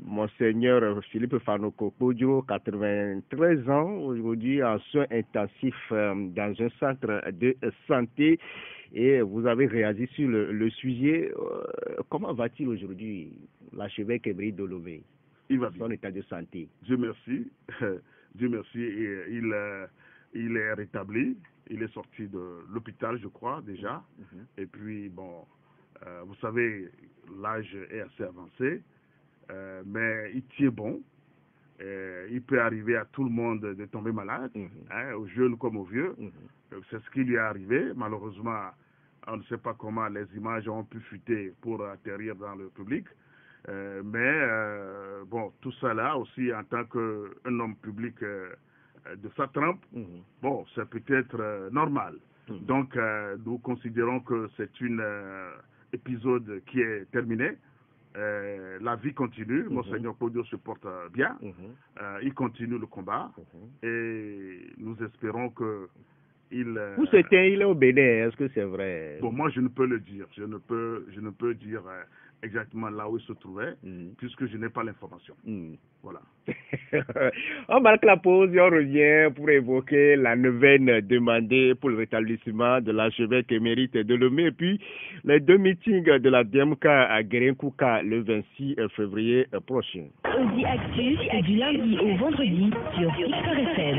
Monseigneur Philippe Fanoko Podjo, 93 ans, aujourd'hui en soins intensifs dans un centre de santé. Et vous avez réagi sur le sujet. Comment va-t-il aujourd'hui, l'archevêque Émérite de Lomé? Il va bien. Son état de santé. Dieu merci. Dieu merci. Il est rétabli. Il est sorti de l'hôpital, je crois, déjà. Et puis, bon, vous savez, l'âge est assez avancé, mais il tient bon. Il peut arriver à tout le monde de tomber malade, hein, aux jeunes comme aux vieux. C'est ce qui lui est arrivé. Malheureusement, on ne sait pas comment les images ont pu fuiter pour atterrir dans le public. Bon, tout ça là aussi, en tant qu'un homme public de sa trempe, bon, c'est peut-être normal. Donc, nous considérons que c'est un épisode qui est terminé. La vie continue. Monseigneur Podjo se porte bien. Il continue le combat. Et nous espérons que Où c'était? Il est au Bénin, est-ce que c'est vrai? Bon, moi je ne peux le dire. Je ne peux dire exactement là où il se trouvait, puisque je n'ai pas l'information. Voilà. On marque la pause et on revient pour évoquer la neuvaine demandée pour le rétablissement de l'archevêque émérite de Lomé et puis les 2 meetings de la DMK à Guérin-Kouka le 26 février prochain. Audi Actu, c'est du lundi au vendredi sur Victor FM.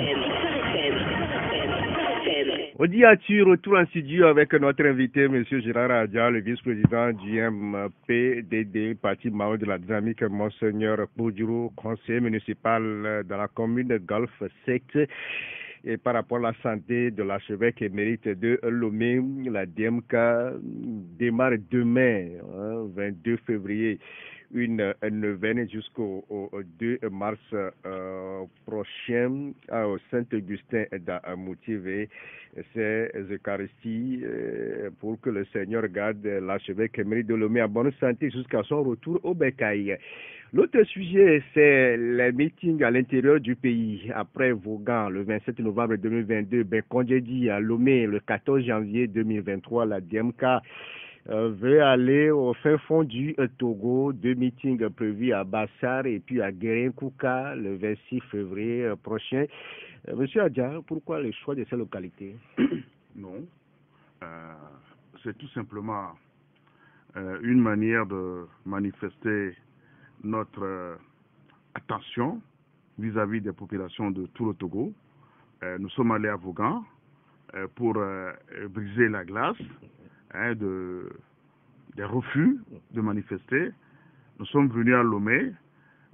Audi Actu, retour en studio avec notre invité, M. Gérard Adja, le vice-président du MPDD, parti membre de la dynamique, Monseigneur Podjo, conseiller municipal dans la commune de Golf 7. Et par rapport à la santé de l'archevêque émérite de Lomé, la DMK démarre demain, 22 février, une neuvaine jusqu'au 2 mars prochain au Saint-Augustin d'Amoutivé. C'est Eucharistie pour que le Seigneur garde l'archevêque émérite de Lomé en bonne santé jusqu'à son retour au Bécaye. L'autre sujet, c'est les meetings à l'intérieur du pays. Après Vaughan, le 27 novembre 2022, Kondjedi à Lomé, le 14 janvier 2023, la DMK veut aller au fin fond du Togo, 2 meetings prévus à Bassar et puis à Guérin-Kouka le 26 février prochain. Monsieur Adja, pourquoi le choix de ces localités? Non, c'est tout simplement une manière de manifester notre attention vis-à-vis des populations de tout le Togo. Nous sommes allés à Vaughan pour briser la glace des refus de manifester. Nous sommes venus à Lomé,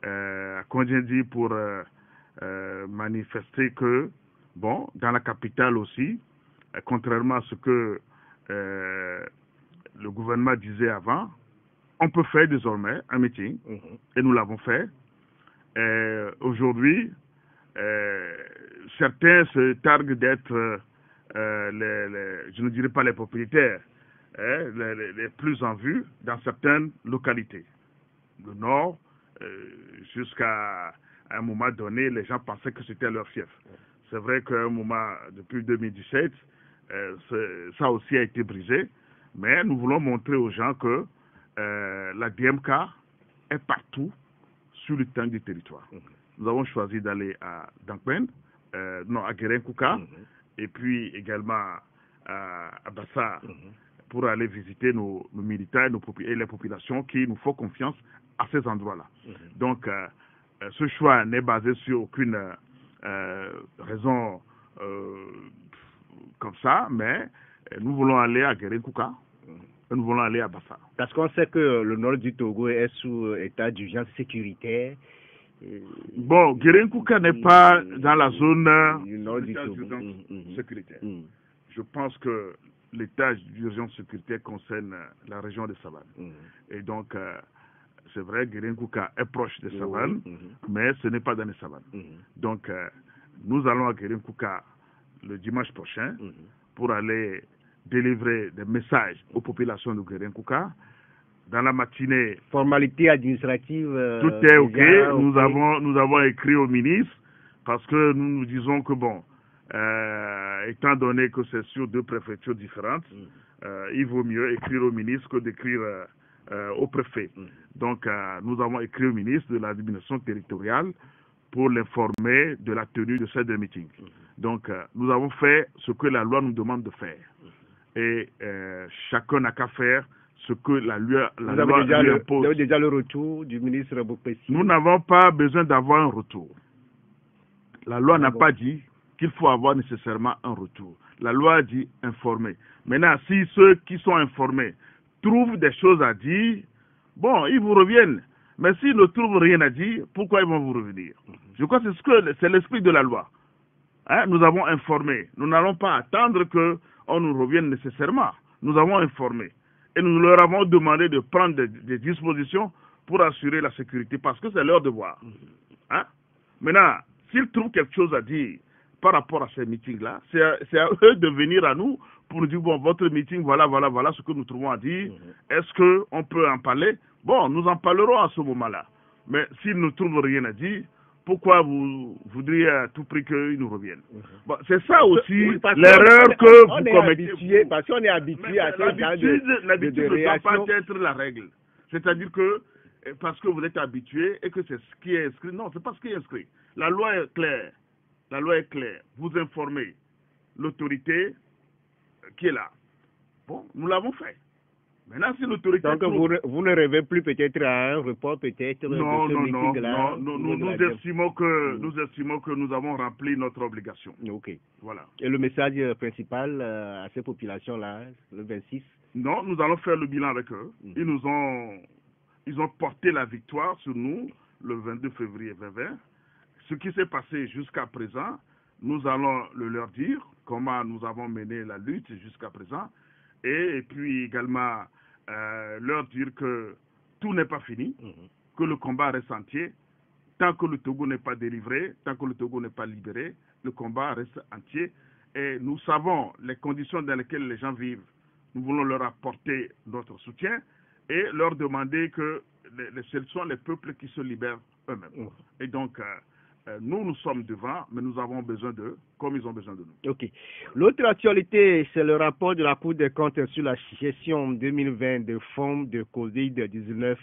à Kondjedi pour manifester que, bon, dans la capitale aussi, contrairement à ce que le gouvernement disait avant, on peut faire désormais un meeting, et nous l'avons fait. Aujourd'hui, certains se targuent d'être, je ne dirais pas les propriétaires, les plus en vue dans certaines localités. Le Nord, jusqu'à un moment donné, les gens pensaient que c'était leur fief. C'est vrai qu'à un moment, depuis 2017, ça aussi a été brisé, mais nous voulons montrer aux gens que la DMK est partout sur le temps du territoire. Nous avons choisi d'aller à Dankwen, à Guérin-Kouka, et puis également à Bassar, pour aller visiter nos militaires et les populations qui nous font confiance à ces endroits-là. Donc, ce choix n'est basé sur aucune raison comme ça, mais nous voulons aller à Guérin-Kouka, et nous voulons aller à Bassar. Parce qu'on sait que le nord du Togo est sous état d'urgence sécuritaire. Bon, Guérin-Kouka n'est pas dans la zone du nord du Togo. d'urgence sécuritaire. Je pense que l'état d'urgence sécuritaire concerne la région de Savane. Et donc, c'est vrai, Guérin-Kouka est proche des Savanes, mais ce n'est pas dans les Savanes. Donc, nous allons à Guérin-Kouka le dimanche prochain pour aller délivrer des messages aux populations de Guérin-Kouka. Dans la matinée, formalité administrative. Tout est OK. Nous avons écrit au ministre parce que nous nous disons que bon, étant donné que c'est sur 2 préfectures différentes, il vaut mieux écrire au ministre que d'écrire au préfet. Donc, nous avons écrit au ministre de l'administration territoriale pour l'informer de la tenue de ces deux meetings. Donc, nous avons fait ce que la loi nous demande de faire. Et chacun n'a qu'à faire ce que la loi lui impose. Vous avez déjà le retour du ministre Boukpessi? Nous n'avons pas besoin d'avoir un retour. La loi n'a pas dit qu'il faut avoir nécessairement un retour. La loi dit informer. Maintenant, si ceux qui sont informés trouvent des choses à dire, bon, ils vous reviennent. Mais s'ils ne trouvent rien à dire, pourquoi ils vont vous revenir? Je crois que c'est l'esprit de la loi. Hein? Nous avons informé. Nous n'allons pas attendre qu'on nous revienne nécessairement. Nous avons informé. Et nous leur avons demandé de prendre des dispositions pour assurer la sécurité, parce que c'est leur devoir. Hein? Maintenant, s'ils trouvent quelque chose à dire par rapport à ces meetings-là, c'est à eux de venir à nous pour nous dire, bon, votre meeting, voilà ce que nous trouvons à dire. Est-ce qu'on peut en parler? Bon, nous en parlerons à ce moment-là. Mais s'ils ne trouvent rien à dire, pourquoi vous voudriez à tout prix qu'ils nous reviennent? Bon, c'est ça aussi l'erreur que vous commettez. Parce qu'on est habitué à ce genre L'habitude de ne doit réaction. pas être la règle. C'est-à-dire que parce que vous êtes habitué et que c'est ce qui est inscrit. Non, c'est pas ce qui est inscrit. La loi est claire. La loi est claire. Vous informez l'autorité qui est là. Bon, nous l'avons fait. Maintenant, si l'autorité... Donc, vous ne rêvez plus peut-être à un report peut-être de ce meeting-là? Non. Nous estimons que nous avons rempli notre obligation. Ok. Voilà. Et le message principal à ces populations-là, le 26? Non, nous allons faire le bilan avec eux. Ils ont porté la victoire sur nous le 22 février 2020. Ce qui s'est passé jusqu'à présent, nous allons leur dire comment nous avons mené la lutte jusqu'à présent. Et puis également leur dire que tout n'est pas fini, que le combat reste entier. Tant que le Togo n'est pas délivré, tant que le Togo n'est pas libéré, le combat reste entier. Et nous savons les conditions dans lesquelles les gens vivent. Nous voulons leur apporter notre soutien et leur demander que ce sont les peuples qui se libèrent eux-mêmes. Et donc, nous sommes devant, mais nous avons besoin d'eux, comme ils ont besoin de nous. Ok. L'autre actualité, c'est le rapport de la Cour des comptes sur la gestion 2020 de fonds de Covid-19.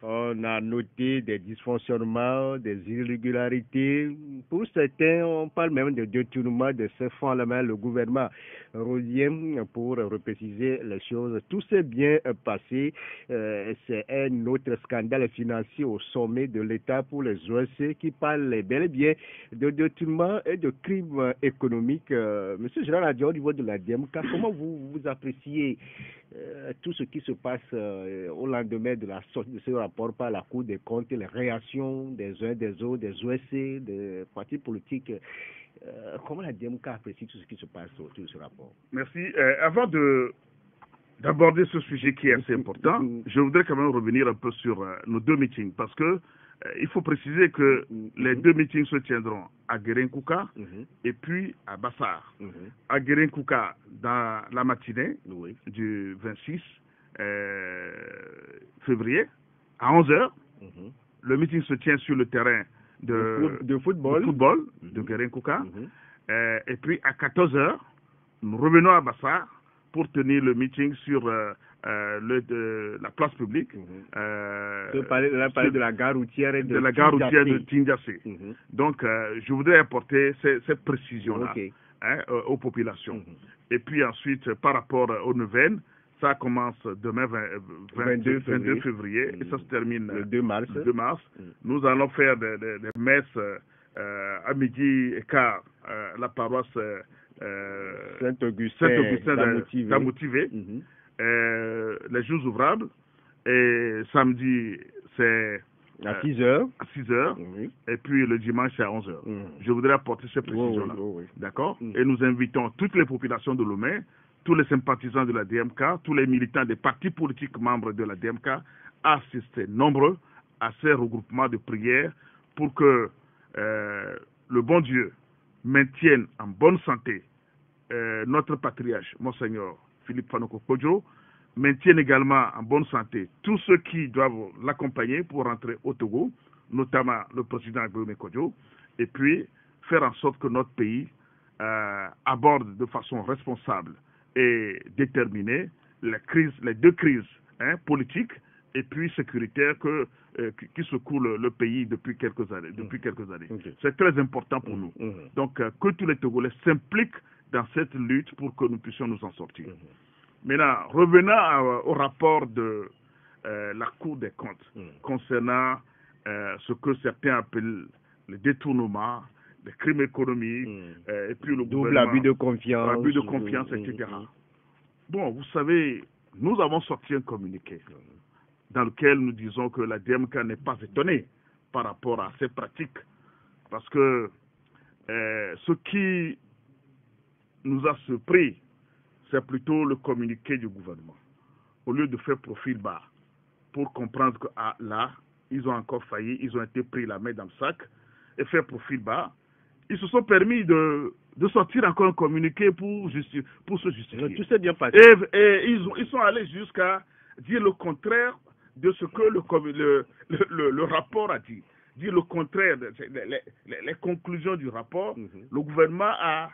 On a noté des dysfonctionnements, des irrégularités. Pour certains, on parle même de détournement de ces fonds-là, mais le gouvernement revient pour repréciser les choses. Tout s'est bien passé. C'est un autre scandale financier au sommet de l'État pour les OSC qui parle bel et bien de détournement et de crimes économiques. Monsieur Gérard Nadia, au niveau de la DMK, comment vous appréciez tout ce qui se passe au lendemain de la sortie de ce rapport par la Cour des comptes, les réactions des uns des autres, des OSC, des partis politiques? Comment la DMK apprécie tout ce qui se passe autour de ce rapport? Merci. Avant d'aborder ce sujet qui est assez important, je voudrais quand même revenir un peu sur nos deux meetings, parce que il faut préciser que les deux meetings se tiendront à Guérin-Kouka et puis à Bassar. À Guérin-Kouka dans la matinée du 26 février à 11h. Le meeting se tient sur le terrain de football de Guérin-Kouka. Et puis à 14h, nous revenons à Bassar pour tenir le meeting sur la place publique. Parler de la gare routière de la gare routière de Tindiassé. Donc, je voudrais apporter cette précision-là aux populations. Et puis ensuite, par rapport aux neuvaines, ça commence demain 22 février et ça se termine le 2 mars. Nous allons faire des messes à midi et quart à la paroisse Saint-Augustin d'Amoutivé, les jours ouvrables, et samedi c'est à 6h. Et puis le dimanche c'est à 11h. Je voudrais apporter ces précisions-là. D'accord? Et nous invitons toutes les populations de Lomé, tous les sympathisants de la DMK, tous les militants des partis politiques membres de la DMK à assister nombreux à ces regroupements de prières pour que le bon Dieu maintienne en bonne santé notre patriarche, Monseigneur Philippe Fanoko Kodjo, maintienne également en bonne santé tous ceux qui doivent l'accompagner pour rentrer au Togo, notamment le président Guillaume Kodjo, et puis faire en sorte que notre pays aborde de façon responsable et déterminée les deux crises politiques et puis sécuritaires qui secouent le pays depuis quelques années. Okay. C'est très important pour nous. Donc, que tous les Togolais s'impliquent dans cette lutte pour que nous puissions nous en sortir. Maintenant, revenant au rapport de la Cour des comptes concernant ce que certains appellent le détournement, les crimes économiques, et puis le double abus de confiance, etc. Bon, vous savez, nous avons sorti un communiqué dans lequel nous disons que la DMK n'est pas étonnée par rapport à ces pratiques, parce que ce qui nous a surpris, c'est plutôt le communiqué du gouvernement. Au lieu de faire profil bas pour comprendre que là, ils ont encore failli, ils ont été pris la main dans le sac et faire profil bas, ils se sont permis de sortir encore un communiqué pour se justifier. Tout s'est bien passé. Et ils sont allés jusqu'à dire le contraire de ce que le rapport a dit. Dire le contraire, les conclusions du rapport, le gouvernement a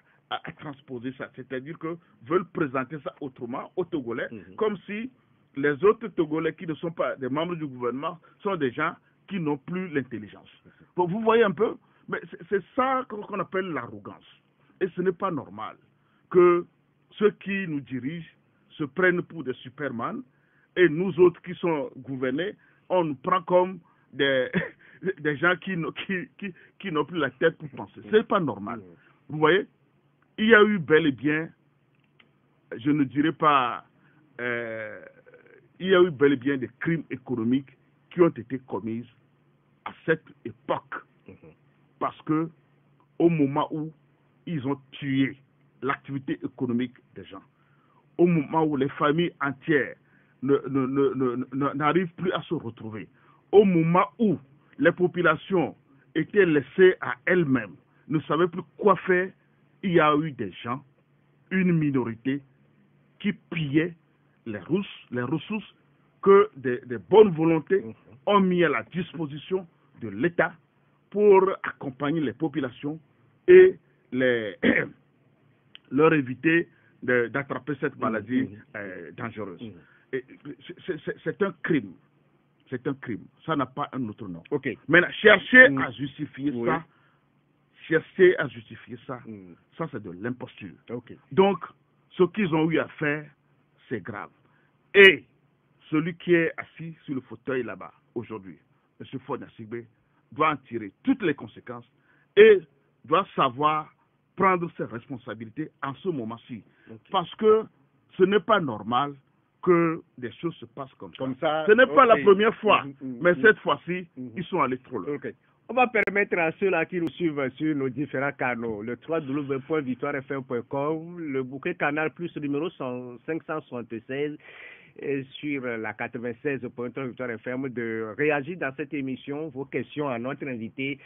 transposé ça. C'est-à-dire que veulent présenter ça autrement aux Togolais, comme si les autres Togolais qui ne sont pas des membres du gouvernement sont des gens qui n'ont plus l'intelligence. Vous voyez un peu? Mais c'est ça qu'on appelle l'arrogance. Et ce n'est pas normal que ceux qui nous dirigent se prennent pour des superman et nous autres qui sont gouvernés, on nous prend comme des gens qui n'ont plus la tête pour penser. Ce n'est pas normal. Vous voyez? Il y a eu bel et bien, je ne dirais pas, il y a eu bel et bien des crimes économiques qui ont été commis à cette époque. Parce que au moment où ils ont tué l'activité économique des gens, au moment où les familles entières n'arrivent plus à se retrouver, au moment où les populations étaient laissées à elles-mêmes, ne savaient plus quoi faire, il y a eu des gens, une minorité, qui pillaient les ressources que des bonnes volontés ont mis à la disposition de l'État pour accompagner les populations et leur éviter d'attraper cette maladie dangereuse. C'est un crime. C'est un crime. Ça n'a pas un autre nom. Maintenant, chercher à justifier ça, ça c'est de l'imposture. Donc, ce qu'ils ont eu à faire, c'est grave. Et celui qui est assis sur le fauteuil là-bas, aujourd'hui, M. Fonia Sigbe, doit en tirer toutes les conséquences et doit savoir prendre ses responsabilités en ce moment-ci. Parce que ce n'est pas normal que des choses se passent comme ça. Ce n'est pas la première fois, mais cette fois-ci, ils sont allés trop loin. On va permettre à ceux-là qui nous suivent sur nos différents canaux, le www.victoirefm.com, le bouquet canal plus numéro 576 et sur la 96.3 Victoire FM, de réagir dans cette émission, vos questions à notre invité,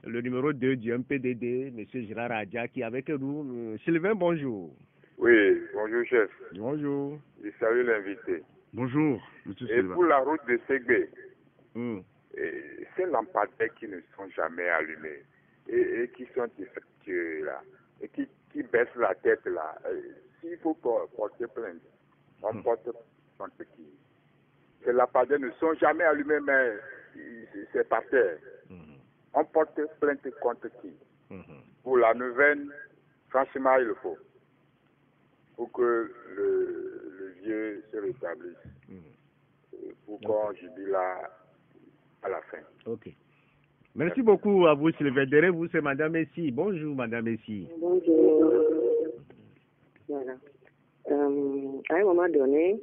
le numéro 2 du MPDD, M. Gérard Adia, qui est avec nous. Sylvain, bonjour. Oui, bonjour chef. Bonjour. Je salue l'invité. Bonjour, M. Sylvain. Et pour la route de Ségbé, ces lampadaires qui ne sont jamais allumés et qui sont défectueux là, et qui baissent la tête là, s'il faut porter plainte, on porte contre qui? Ces lampadaires ne sont jamais allumés, mais c'est par terre. On porte plainte contre qui? Pour la neuvaine, franchement, il le faut. Pour que le vieux se rétablisse. Pour qu'on jubile à la fin. Merci beaucoup à vous, Sylvain. Derrière vous, c'est Madame Messi. Bonjour, Madame Messi. Bonjour. Voilà. À un moment donné,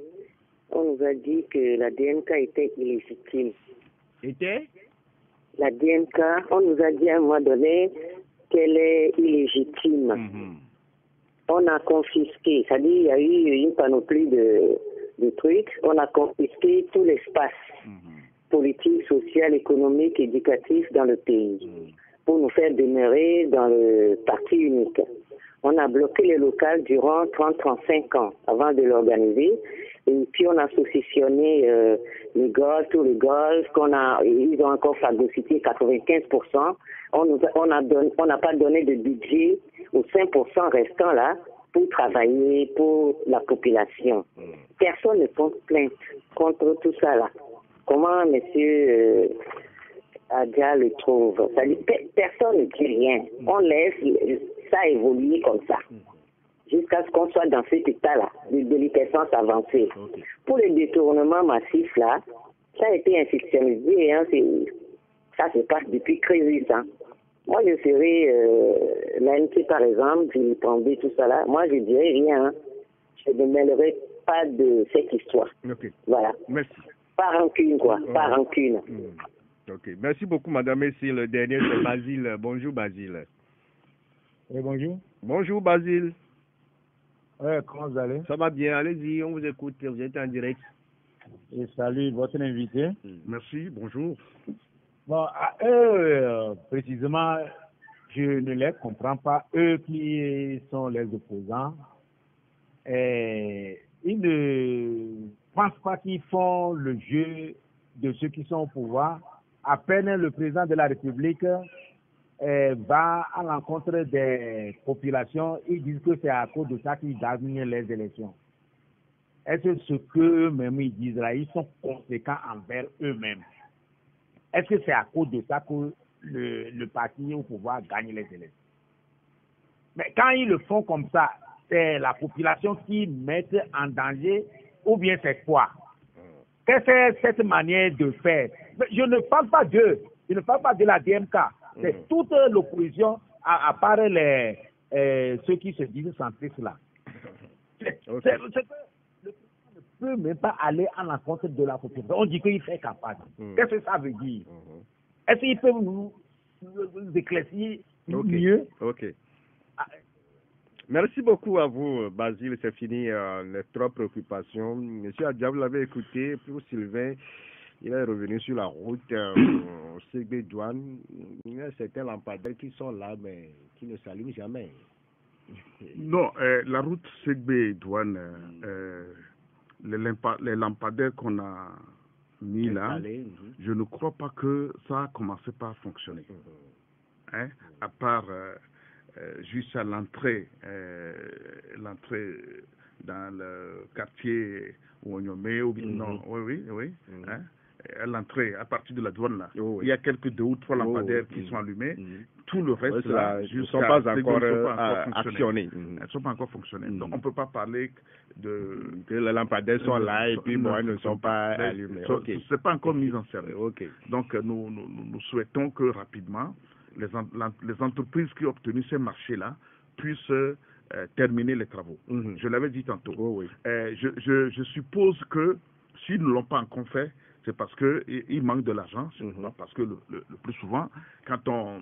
on nous a dit que la DMK était illégitime. La DMK, on nous a dit à un moment donné qu'elle est illégitime. On a confisqué, c'est-à-dire il y a eu une panoplie de trucs, on a confisqué tout l'espace politique, social, économique, éducatif dans le pays pour nous faire demeurer dans le parti unique. On a bloqué les locales durant 30-35 ans avant de l'organiser. Et puis on a saucissonné les golfs, tous les golfs, ils ont encore phagocyté 95%. On n'a pas donné de budget aux 5% restants là pour travailler pour la population. Personne ne porte plainte contre tout ça là. Comment monsieur Adja le trouve? Personne ne dit rien. On laisse ça évoluer comme ça. Jusqu'à ce qu'on soit dans cet état-là, de déliquescence avancée. Pour les détournements massifs là, ça a été institutionnalisé, hein, ça se passe depuis Crésus. Hein. Moi, je serais l'ANC, par exemple, je prendrais tout ça là. Moi, je ne dirais rien. Hein. Je ne mêlerai pas de cette histoire. Voilà. Merci. Pas rancune, quoi. Pas rancune. Ok. Merci beaucoup, madame. Merci. Le dernier, c'est Basile. Bonjour, Basile. Oui, bonjour. Bonjour, Basile. Comment vous allez? Ça va bien. Allez-y, on vous écoute. Vous êtes en direct. Et salut votre invité. Merci, bonjour. Bon, à eux, précisément, je ne les comprends pas. Eux qui sont les opposants, ils ne pensent pas qu'ils font le jeu de ceux qui sont au pouvoir. À peine le président de la République va à l'encontre des populations, ils disent que c'est à cause de ça qu'ils gagnent les élections. Est-ce ce qu'eux-mêmes ils disent là, ils sont conséquents envers eux-mêmes? Est-ce que c'est à cause de ça que le parti au pouvoir gagne les élections? Mais quand ils le font comme ça, c'est la population qui met en danger ou bien c'est quoi? Qu'est-ce que c'est cette manière de faire? Mais je ne parle pas d'eux, je ne parle pas de la DMK. C'est toute l'opposition, à part ceux qui se disent centristes là. Le président ne peut même pas aller à l'encontre de la population. On dit qu'il fait campagne. Qu'est-ce que ça veut dire? Est-ce qu'il peut nous éclaircir mieux? Ok. Merci beaucoup à vous, Basile. C'est fini les trois préoccupations. Monsieur Adja, vous l'avez écouté. Pour Sylvain, il est revenu sur la route Ségbé Douane. Il y a certains lampadaires qui sont là, mais qui ne s'allument jamais. Non, la route Ségbé Douane, les lampadaires qu'on a mis là, je ne crois pas que ça a commencé par fonctionner. Hein? À part juste à l'entrée dans le quartier Ouonyomé, non, oui. Hein? À l'entrée, à partir de la douane là, il y a quelques 2 ou 3 lampadaires qui sont allumés. Tout le reste là, ne sont pas encore actionnés. Elles ne sont pas encore fonctionnées. Donc on ne peut pas parler que les lampadaires sont là et puis elles ne sont pas allumées. C'est pas encore mis en service. Donc nous souhaitons que rapidement les entreprises qui ont obtenu ces marchés-là puissent terminer les travaux. Je l'avais dit tantôt. Je suppose que s'ils ne l'ont pas encore fait, c'est parce qu'il manque de l'argent. Parce que le plus souvent, quand on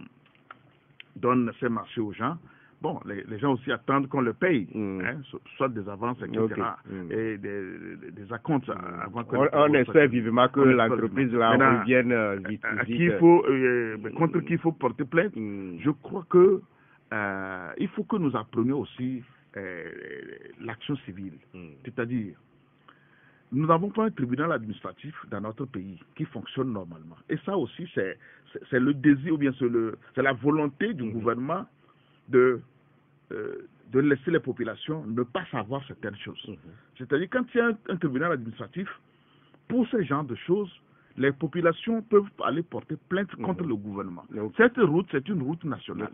donne ces marchés aux gens, bon, les gens aussi attendent qu'on le paye, hein, soit des avances, etc. Et des acomptes avant que on espère vivement que l'entreprise là revienne vite. Contre qui il faut porter plainte. Je crois que il faut que nous apprenions aussi l'action civile. C'est-à-dire, nous n'avons pas un tribunal administratif dans notre pays qui fonctionne normalement. Et ça aussi, c'est le désir, ou bien c'est la volonté du gouvernement de laisser les populations ne pas savoir certaines choses. C'est-à-dire, quand il y a un tribunal administratif, pour ce genre de choses, les populations peuvent aller porter plainte contre le gouvernement. Cette route, c'est une route nationale.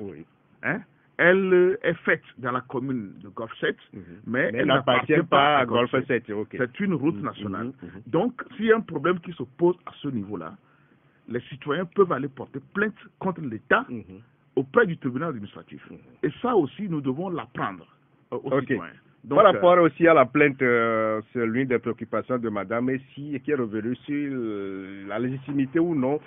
Hein? Elle est faite dans la commune de Golfe 7, mais elle n'appartient pas à Golfe 7. C'est une route nationale. Donc, s'il y a un problème qui se pose à ce niveau-là, les citoyens peuvent aller porter plainte contre l'État auprès du tribunal administratif. Et ça aussi, nous devons l'apprendre aux citoyens. Donc, par rapport aussi à la plainte, c'est l'une des préoccupations de Madame Messi qui est revenue sur la légitimité ou non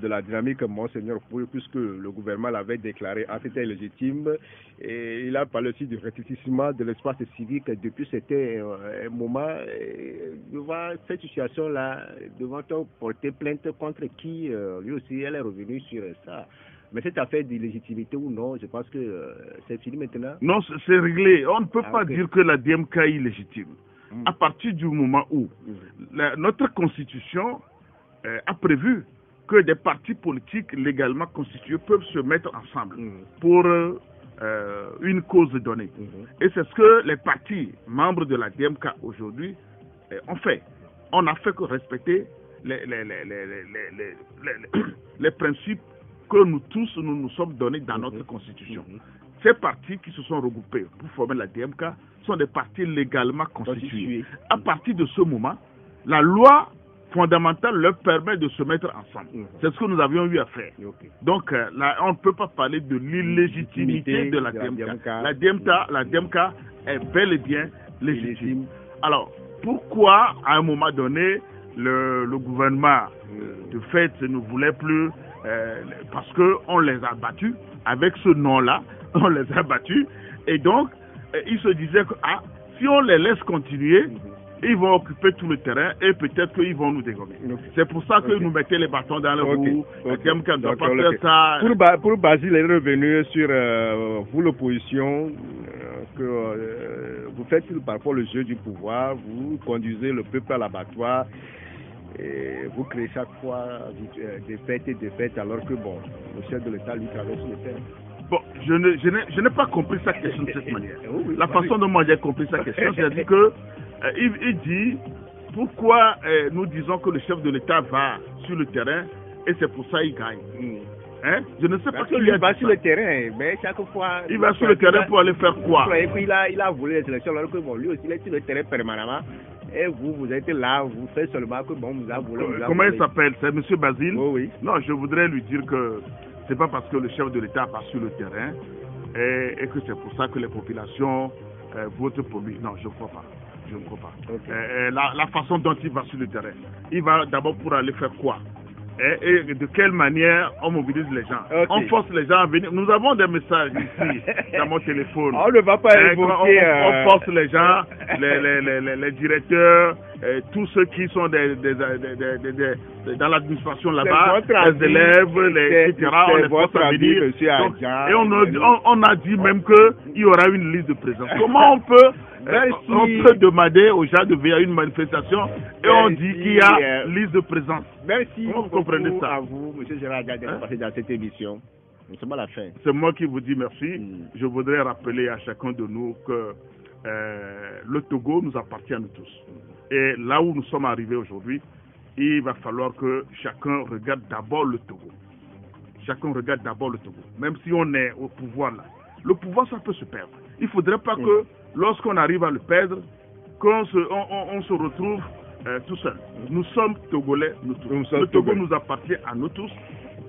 de la dynamique Monseigneur Pouy, puisque le gouvernement l'avait déclaré en fait légitime. Et il a parlé aussi du rétrécissement de l'espace civique depuis un moment. Devant cette situation-là, devant-on porter plainte contre qui lui aussi, elle est revenue sur ça. Mais cette affaire d'illégitimité ou non, je pense que c'est fini maintenant. Non, c'est réglé. On ne peut pas dire que la DMK est illégitime. À partir du moment où notre constitution a prévu que des partis politiques légalement constitués peuvent se mettre ensemble pour une cause donnée. Et c'est ce que les partis membres de la DMK aujourd'hui ont fait. On a fait que respecter les principes que nous tous nous sommes donnés dans notre constitution. Ces partis qui se sont regroupés pour former la DMK sont des partis légalement constitués. À partir de ce moment, la loi fondamentale leur permet de se mettre ensemble. C'est ce que nous avions eu à faire. Donc là, on ne peut pas parler de l'illégitimité de la DMK. La DMK est bel et bien légitime. Alors, pourquoi à un moment donné, le gouvernement de fait ne voulait plus, parce qu'on les a battus, avec ce nom-là, on les a battus, et donc ils se disaient que si on les laisse continuer, ils vont occuper tout le terrain et peut-être qu'ils vont nous dégommer. C'est pour ça que nous mettons les bâtons dans le roue. Quelqu'un ne doit pas faire ça. Pour Basile, il est revenu sur vous, l'opposition, que vous faites parfois le jeu du pouvoir, vous conduisez le peuple à l'abattoir, et vous créez chaque fois défaite, alors que bon, le chef de l'État lui traverse le terrain. Bon, je n'ai pas compris sa question de cette manière. La façon dont moi j'ai compris sa question, c'est-à-dire que il dit pourquoi nous disons que le chef de l'État va sur le terrain et c'est pour ça qu'il gagne. Hein? Je ne sais pas qui il va sur le terrain, mais chaque fois. Il va sur le terrain pour aller faire quoi? Il a volé les élections alors que bon, lui aussi il est sur le terrain permanemment. Et vous êtes là, vous faites seulement que bon, vous avez volé. Comment il s'appelle? C'est M. Basile? Oui. Non, je voudrais lui dire que c'est pas parce que le chef de l'État va sur le terrain et que c'est pour ça que les populations votent pour lui. Non, je ne crois pas. Je ne crois pas. La façon dont il va sur le terrain, il va d'abord pour aller faire quoi? Et de quelle manière on mobilise les gens? On force les gens à venir. Nous avons des messages ici dans mon téléphone. On ne va pas évoquer... On force les gens, les directeurs, tous ceux qui sont dans l'administration là-bas, les élèves, etc. On les force à venir. Donc, et on a dit même qu'il y aura une liste de présence. Comment on peut demander aux gens de venir à une manifestation et on dit qu'il y a liste de présence? Merci vous comprenez ça? À vous, M. Gérard Gade, d'être passé dans cette émission. Nous sommes à la fin. C'est moi qui vous dis merci. Je voudrais rappeler à chacun de nous que le Togo nous appartient à nous tous. Et là où nous sommes arrivés aujourd'hui, il va falloir que chacun regarde d'abord le Togo. Chacun regarde d'abord le Togo. Même si on est au pouvoir là. Le pouvoir, ça peut se perdre. Il ne faudrait pas que lorsqu'on arrive à le perdre, qu'on se retrouve tout seul. Nous sommes Togolais, nous tous. Le Togo nous appartient à nous tous.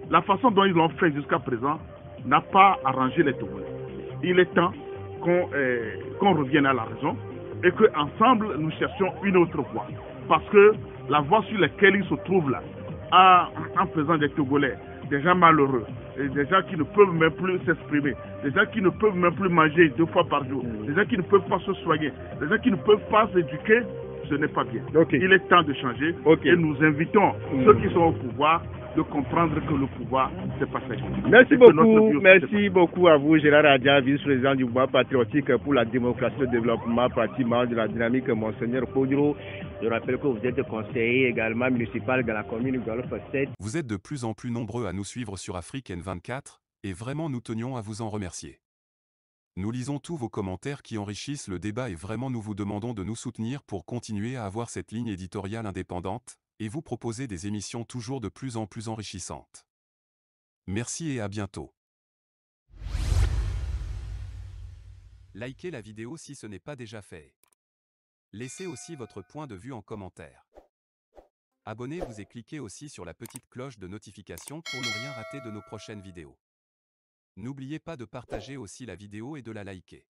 La façon dont ils l'ont fait jusqu'à présent n'a pas arrangé les Togolais. Il est temps qu'on revienne à la raison et qu'ensemble nous cherchions une autre voie. Parce que la voie sur laquelle ils se trouvent là, en faisant des Togolais, des gens malheureux, des gens qui ne peuvent même plus s'exprimer, des gens qui ne peuvent même plus manger 2 fois par jour, des gens qui ne peuvent pas se soigner, des gens qui ne peuvent pas s'éduquer, ce n'est pas bien. Il est temps de changer et nous invitons ceux qui sont au pouvoir de comprendre que le pouvoir, c'est pas ça. Merci beaucoup à vous, Gérard Adia, vice-président du mouvement patriotique pour la démocratie et le développement, parti membre de la dynamique Monseigneur Podro. Je rappelle que vous êtes conseiller également municipal dans la commune de Golfe 7. Vous êtes de plus en plus nombreux à nous suivre sur Afrique N24 et vraiment nous tenions à vous en remercier. Nous lisons tous vos commentaires qui enrichissent le débat et vraiment nous vous demandons de nous soutenir pour continuer à avoir cette ligne éditoriale indépendante et vous proposer des émissions toujours de plus en plus enrichissantes. Merci et à bientôt. Likez la vidéo si ce n'est pas déjà fait. Laissez aussi votre point de vue en commentaire. Abonnez-vous et cliquez aussi sur la petite cloche de notification pour ne rien rater de nos prochaines vidéos. N'oubliez pas de partager aussi la vidéo et de la liker.